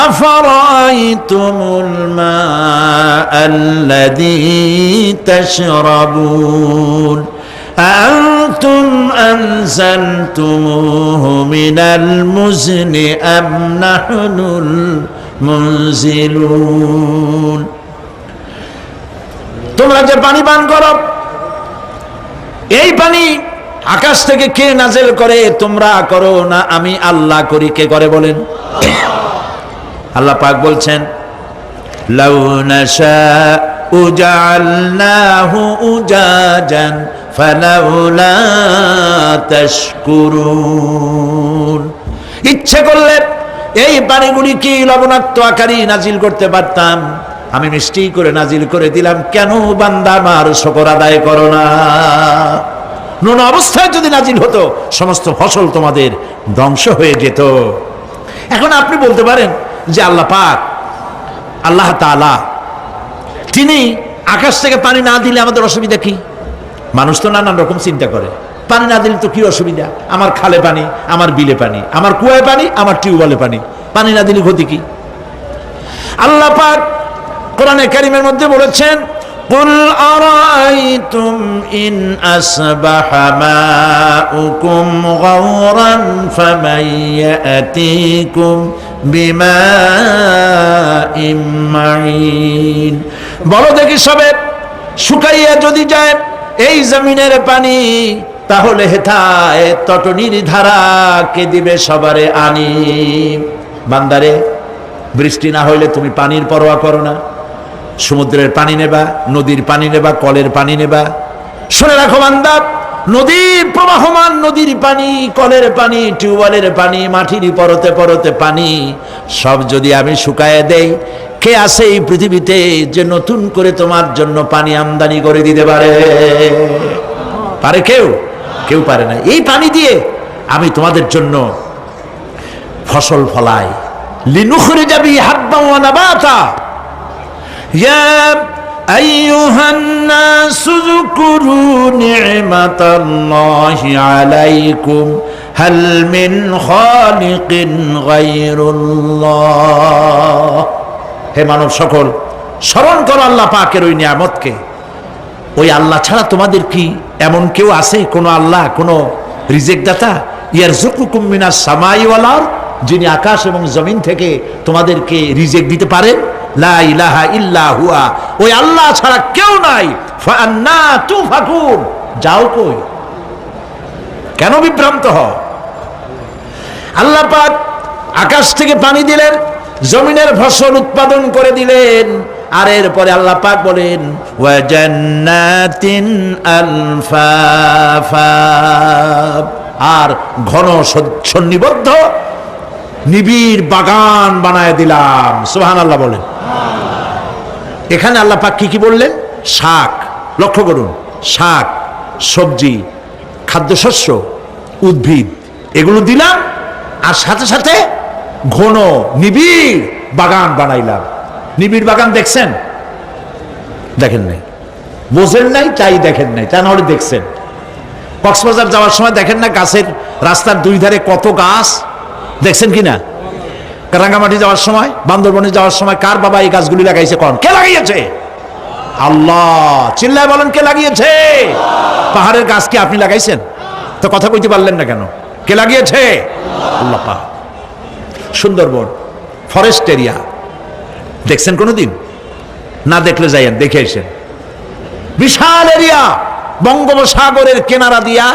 আফারাইতুমুল মাআল্লাযী তাশরাবুন আনতুম আনজালতুমুহু মিনাল মুজনি আম নাহনুল মুনজিলুন। তোমরা যে পানি পান করো, এই পানি আকাশ থেকে কে নাযিল করে? তোমরা করো না আমি আল্লাহ করি? কে করে বলেন? আল্লাহ পাক বলছেন, লাউ নাশাউ জাআলনাহু উজাজান ফালাউলা তাশকুরুন। ইচ্ছে করলে এই পানিগুলি কি লবণাক্ত আকারে নাজিল করতে পারতাম, আমি মিষ্টি করে নাজিল করে দিলাম। কেন বান্দা আমার শুকর আদায় করো না? নোনা অবস্থায় যদি নাজিল হতো সমস্ত ফসল তোমাদের ধ্বংস হয়ে যেত। এখন আপনি বলতে পারেন যে আল্লাহ পাক, আল্লাহ তাআলা তিনি আকাশ থেকে পানি না দিলে আমাদের অসুবিধা কি? মানুষ তো নানান রকম চিন্তা করে, পানি না দিলে তো কি অসুবিধা? আমার খালে পানি, আমার বিলে পানি, আমার কুয়ায় পানি, আমার টিউবওয়েলে পানি, পানি না দিলে ক্ষতি কি? আল্লাহ পাক কোরআনে কারীমের মধ্যে বলেছেন, কুল আরাআইতুম ইন আসবাহা মাউকুম গাওরান ফামান ইয়াতিকুম বিমাইম মাইন। বলো দেখি সবে শুকাইয়া যদি যায় এই জমিনের পানি, তাহলে হেথায় তটনির ধারা কে দিবে সবারে আনি। বান্দারে, বৃষ্টি না হইলে তুমি পানির পরোয়া করো না। সমুদ্রের পানি নেবা, নদীর পানি নেবা, কলের পানি নেবা। শুনে রাখো বান্দা, নদীর প্রবাহমান নদীর পানি, কলের পানি, টিউবওয়েলের পানি, মাটির পরতে পরতে পানি সব যদি আমি শুকায় দেই, কে আছে এই পৃথিবীতে যে নতুন করে তোমার জন্য পানি আমদানি করে দিতে পারে? পারে কেউ? কেউ পারে না। এই পানি দিয়ে আমি তোমাদের জন্য ফসল ফলাই। লিনুখরিজা বিহি হাব্বান ওয়া নাবাতা। ইয়া আইয়ুহান নাসু যকুরু নি'মাতাল্লাহি আলাইকুম হাল মিন খালিকিন গায়রুল্লাহ। হে মানব সকল, স্মরণ করো আল্লাহ পাকের ওই নিয়ামতকে। ওই আল্লাহ ছাড়া তোমাদের কি এমন কেউ আছে? কোন আল্লাহ, কোন রিজিক দাতা? ইয়ারযুকুকুম মিনাস সামাই ওয়াল আরদ, যিনি আকাশ এবং জমিন থেকে তোমাদেরকে রিজিক দিতে পারেন। লা ইলাহা ইল্লা হুয়া, ওই আল্লাহ ছাড়া কেউ নাই। ফাআন্না তুফাকুন, যাও কই? কেন বিভ্রান্ত হও? আল্লাহ পাক আকাশ থেকে পানি দিলেন, জমিনের ফসল উৎপাদন করে দিলেন, আর এরপরে আল্লাহ পাক বলেন ওয়া জান্নাতিন আলফাফা, আর ঘন সন্নিবদ্ধ নিবিড় বাগান বানায় দিলাম। সুবহানাল্লাহ বলেন। এখানে আল্লাহ পাক কি কি বললেন? শাক, লক্ষ্য করুন, শাক সবজি খাদ্যশস্য উদ্ভিদ এগুলো দিলাম, আর সাথে সাথে ঘন নিবিড় বাগান বানাইলাম। নিবিড় বাগান দেখছেন? দেখেন নাই, বোঝেন নাই, তাই দেখেন নাই, তা নাহলে দেখছেন। কক্সবাজার যাওয়ার সময় দেখেন না গাছের রাস্তার দুই ধারে কত গাছ, দেখছেন কিনা? রাঙ্গামাটি যাওয়ার সময়, বান্দরবনে যাওয়ার সময় কার বাবা এই গাছগুলি লাগাইছে? কোন? কে লাগিয়েছে? আল্লাহ। চিল্লায় বলেন কে লাগিয়েছে? পাহাড়ের গাছ কি আপনি লাগাইছেন? তো কথা কইতে পারলেন না কেন? কে লাগিয়েছে? আল্লাহ পাক। Sundarban forest area. দেখছেন কোনোদিন? না দেখলে যাইয়েন, দেখে আসেন। বিশাল এরিয়া, বঙ্গোপসাগরের কিনারা দিয়া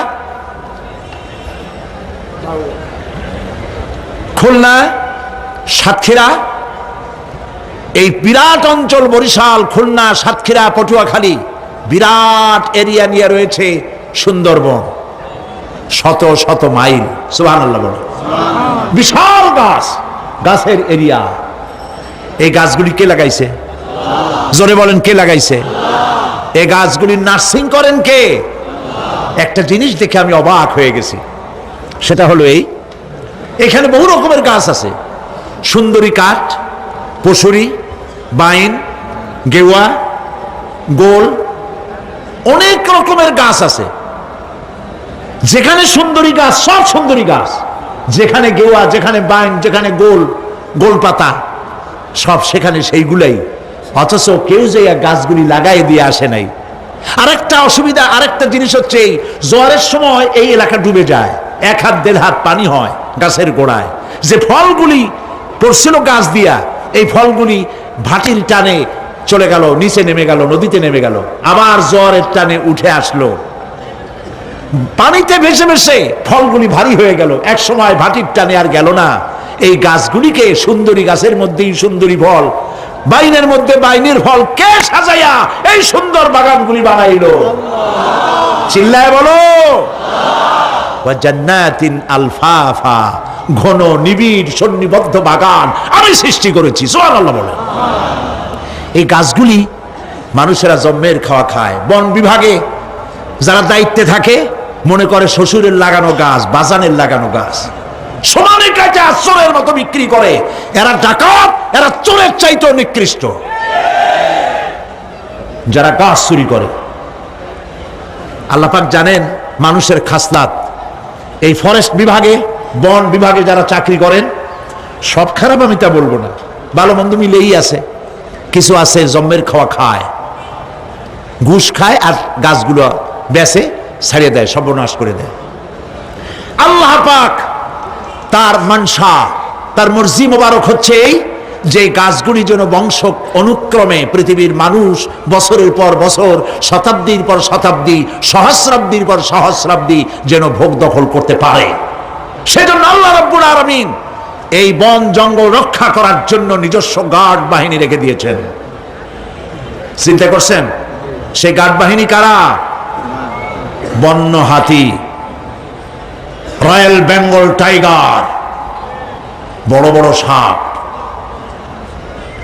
খুলনা, সাতক্ষীরা, এই বিরাট অঞ্চল, বরিশাল, খুলনা, সাতক্ষীরা, পটুয়াখালী, বিরাট এরিয়া নিয়ে রয়েছে সুন্দরবন, শত শত মাইল। সুবহানাল্লাহ বলে। বিশাল গাছ, গাছের এরিয়া। এই গাছগুলি কে লাগাইছে? জোরে বলেন, কে লাগাইছে? এই গাছগুলির নার্সিং করেন কে? একটা জিনিস দেখে আমি অবাক হয়ে গেছি, সেটা হলো এখানে বহু রকমের গাছ আছে। সুন্দরী কাঠ, পশুরি, বাইন, গেওয়া, গোল, অনেক রকমের গাছ আছে। যেখানে সুন্দরী গাছ, সব সুন্দরী গাছ। যেখানে গেওয়া, যেখানে বাইন, যেখানে গোল, গোল পাতা, সব সেখানে সেইগুলাই। অথচ কেউ যে গাছগুলি লাগাই দিয়ে আসে নাই। আরেকটা অসুবিধা, আরেকটা জিনিস হচ্ছে, জোয়ারের সময় এই এলাকা ডুবে যায়, 1 হাত 1.5 হাত পানি হয় গাছের গোড়ায়। যে ফলগুলি পড়ছিল গাছ দিয়া, এই ফলগুলি ভাটির টানে চলে গেল, নিচে নেমে গেল, নদীতে নেমে গেল, আবার জোয়ারের টানে উঠে আসলো, পানিতে ভেসে ভেসে ফলগুলি ভারী হয়ে গেল। এক সময় ভাটির টানে আর গেল না। এই গাছগুলিকে, সুন্দরী গাছের মধ্যেই সুন্দরী ফল, বাইনের মধ্যে বাইনের ফল, কে সাজাইয়া এই সুন্দর বাগানগুলি বানাইল? চিল্লায় বলো। জান্নাতিন আলফাফা, ঘন নিবিড় সন্নিবদ্ধ বাগান আমি সৃষ্টি করেছি। সুবহানাল্লাহ বলে। এই গাছগুলি মানুষেরা জন্মের খাওয়া খায়। বন বিভাগে যারা দায়িত্বে থাকে মনে করে শ্বশুরের লাগানো গাছ, বাজানের লাগানো গাছ, সমানে কাটে চোরের মতো বিক্রি করে। এরা ডাকাত, এরা চোরের চাইতেও নিকৃষ্ট, যারা গাছ চুরি করে। আল্লাহ পাক জানেন মানুষের খাসলাত। এই ফরেস্ট বিভাগে, বন বিভাগে যারা চাকরি করেন, সব খারাপ আমি তা বলবো না, ভালো মন্দ মিলেই আছে। কিছু আছে জন্মের খাওয়া খায়, ঘুষ খায়, আর গাছগুলো বেচে ছাড়িয়ে দেয়, সর্বনাশ করে দেয়। আল্লাহ পাক তার মানসা, তার মর্জি মোবারক হচ্ছে এই যে গাছগুলি যেন বংশ অনুক্রমে পৃথিবীর মানুষ বছরের পর বছর, শতাব্দীর পর শতাব্দী, সহস্রাব্দীর পর সহস্রাব্দী যেন ভোগ দখল করতে পারে। সেজন্য আল্লাহ রাব্বুল আলামিন এই বন জঙ্গল রক্ষা করার জন্য নিজস্ব গার্ড বাহিনী রেখে দিয়েছেন। চিন্তা করছেন সেই গার্ড বাহিনী কারা? বন্য হাতি, রয়্যাল বেঙ্গল টাইগার, বড় বড় সাপ।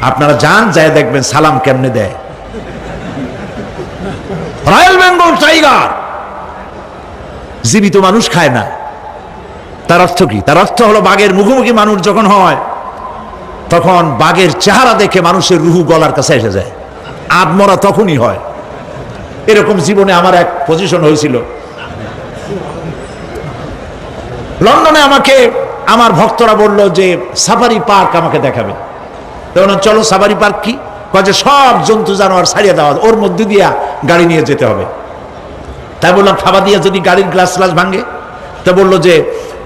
আপনারা যান, যায় দেখবেন সালাম কেমনে দেয়। রয়্যাল বেঙ্গল টাইগার জীবিত মানুষ খায় না। তার অর্থ কি? তার অর্থ হলো বাঘের মুখোমুখি মানুষ যখন হয়, তখন বাঘের চেহারা দেখে মানুষের রুহু গলার কাছে এসে যায়। আধমরা তখনই হয়। এরকম জীবনে আমার এক পজিশন হয়েছিল। লন্ডনে আমাকে আমার ভক্তরা বলল যে সাফারি পার্ক আমাকে দেখাবে। তখন চলো সাফারি পার্ক কি? যে সব জন্তু জানোয়ার ছাড়িয়ে দেওয়া, ওর মধ্যে দিয়া গাড়ি নিয়ে যেতে হবে। তাই বললাম থাবা দিয়ে যদি গাড়ির গ্লাস গ্লাস ভাঙে? তা বললো যে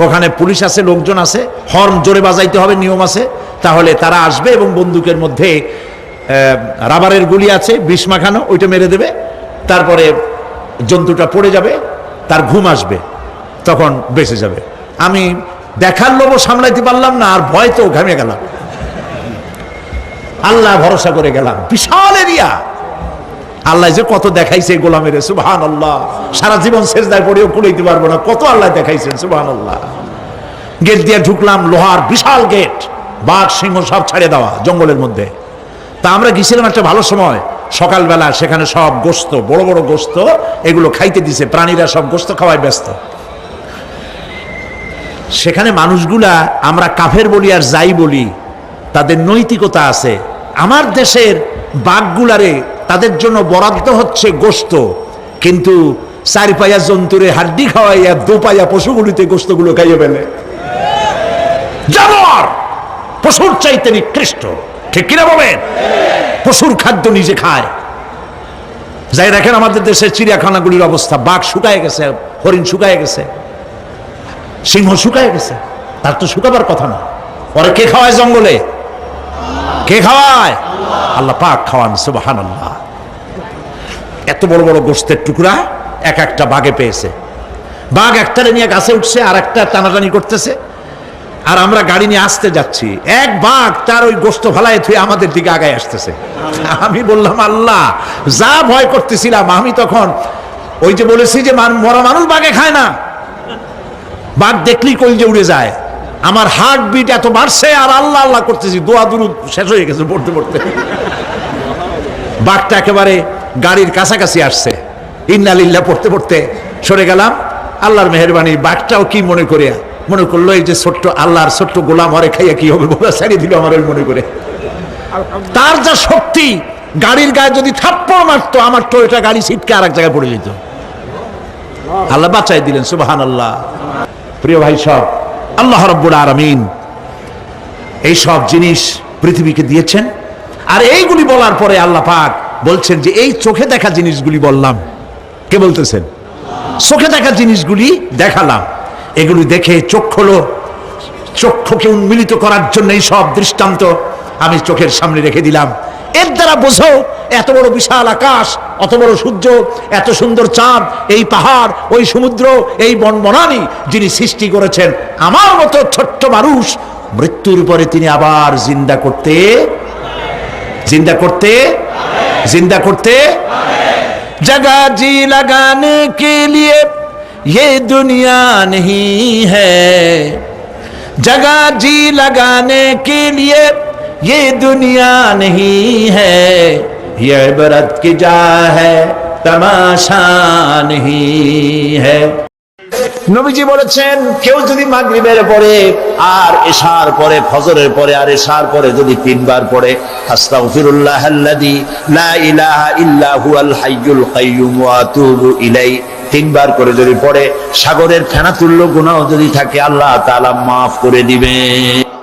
ওখানে পুলিশ আছে, লোকজন আছে, হর্ন জোরে বাজাইতে হবে, নিয়ম আছে, তাহলে তারা আসবে এবং বন্দুকের মধ্যে রাবারের গুলি আছে, বিষ মাখানো, ওইটা মেরে দেবে। তারপরে জন্তুটা পড়ে যাবে, তার ঘুম আসবে, তখন বেঁচে যাবে। আমি দেখার লোভ সামলাইতে পারলাম না, আর ভয় তো ঘামে গেলাম। আল্লাহ ভরসা করে গেলাম। বিশাল এরিয়া, আল্লাহ যে কত দেখাইছে গোলামের, সুবহানাল্লাহ। সারা জীবন সেজদায় পড়েও কুলাইতে পারবো না, কত আল্লাহ দেখাইছেন, সুবহানাল্লাহ। গেট দিয়ে ঢুকলাম, লোহার বিশাল গেট, বাঘ সিংহ সব ছাড়িয়ে দেওয়া জঙ্গলের মধ্যে। তা আমরা গেছিলাম একটা ভালো সময়, সকালবেলা। সেখানে সব গোস্ত, বড় বড় গোস্ত, এগুলো খাইতে দিছে, প্রাণীরা সব গোস্ত খাওয়ায় ব্যস্ত। সেখানে মানুষগুলা, আমরা কাফের বলি আর যাই বলি, তাদের নৈতিকতা আছে। আমার দেশের বাঘগুলারে তাদের জন্য বরাদ্দ হচ্ছে গোস্ত, কিন্তু 4 পায়া জন্তুরে হাড্ডি খাওয়াইয়া 2 পায়া পশুগুলিতে গোস্তগুলো খাইয়ে ফেলে। জানোয়ার পশুর চাইতে নিকৃষ্ট, ঠিক কিনা বলেন? পশুর খাদ্য নিজে খায়। যাই দেখেন আমাদের দেশের চিড়িয়াখানাগুলির অবস্থা, বাঘ শুকায় গেছে, হরিণ শুকায় গেছে, সিংহ শুকায় গেছে। তার তো শুকাবার কথা না। পরে কে খাওয়ায় জঙ্গলে? কে খাওয়ায়? আল্লাহ পাক খাওয়ান, সুবহানাল্লাহ। এত বড় বড় গোশতের টুকরা এক একটা বাঘে পেয়েছে। বাঘ একটারে নিয়ে গাছে উঠছে, আর একটা টানাটানি করতেছে, আর আমরা গাড়ি নিয়ে আসতে যাচ্ছি। এক বাঘ তার ওই গোশত ফালায় থুয়ে আমাদের দিকে আগায় আসতেছে। আমি বললাম, আল্লাহ, যা ভয় করতেছিলাম আমি তখন, ওই যে বলেছি যে মরা মানুষ বাঘে খায় না, বাঘ দেখলেই কলিজা উড়ে যায়। আমার হার্ট বিট এত বাড়ছে, আর আল্লাহ আল্লাহ করতেছি, দোয়া দুরুদ শেষ হয়ে গেছে পড়তে পড়তে। বাঘটা একেবারে গাড়ির কাছাকাছি আসছে, ইন্না লিল্লাহ পড়তে পড়তে সরে গেলাম। আল্লাহর মেহেরবানি, বাঘটাও কি মনে করলো এই যে ছোট্ট আল্লাহর ছোট্ট গোলাম, হরে খাইয়া কি হবে, বলা ছাড়িয়ে দিল আমার ওই মনে করে। তার যা শক্তি, গাড়ির গায়ে যদি থাপ্পড় মারতো, আমার টয়োটা গাড়ি ছিটকে আর এক জায়গায় পড়ে যেত। আল্লাহ বাঁচাই দিলেন, সুবহানাল্লাহ। প্রিয় ভাই, সব আল্লাহ রাব্বুল আলামিন এই সব জিনিস পৃথিবীকে দিয়েছেন। আর এইগুলি বলার পরে আল্লাহ পাক বলছেন যে এই চোখে দেখা জিনিসগুলি বললাম। কে বলতেছেন? চোখে দেখা জিনিসগুলি দেখালাম, এগুলি দেখে চোখ হলো, চক্ষুকে উন্মিলিত করার জন্য এই সব দৃষ্টান্ত আমি চোখের সামনে রেখে দিলাম। এর দ্বারা বোঝো, এত বড় বিশাল আকাশ, অত বড় সূর্য, এত সুন্দর চাঁদ, এই পাহাড়, ওই সমুদ্র, এই বনবনানী যিনি সৃষ্টি করেছেন, আমার মতো ছোট্ট মানুষ মৃত্যুর পরে তিনি আবার জিন্দা করতে जगह जी लगाने के लिए ये दुनिया नहीं है, जगह जी लगाने के लिए ये दुनिया नहीं है, ये इबरत की जा है तमाशा नहीं है। নবীজি বলেছেন, কেউ যদি মাগরিবের পরে আর এশার পরে, ফজরের পরে আর এশার পরে যদি তিনবার পড়ে আস্তাগফিরুল্লাহাল্লাযী লা ইলাহা ইল্লা হুয়াল হাইয়ুল কাইয়্যুম ওয়া আতুবু ইলাইহি, তিনবার করে যদি পড়ে, সাগরের ফেনা তুল্য গুনাহ যদি থাকে আল্লাহ তাআলা মাফ করে দিবেন।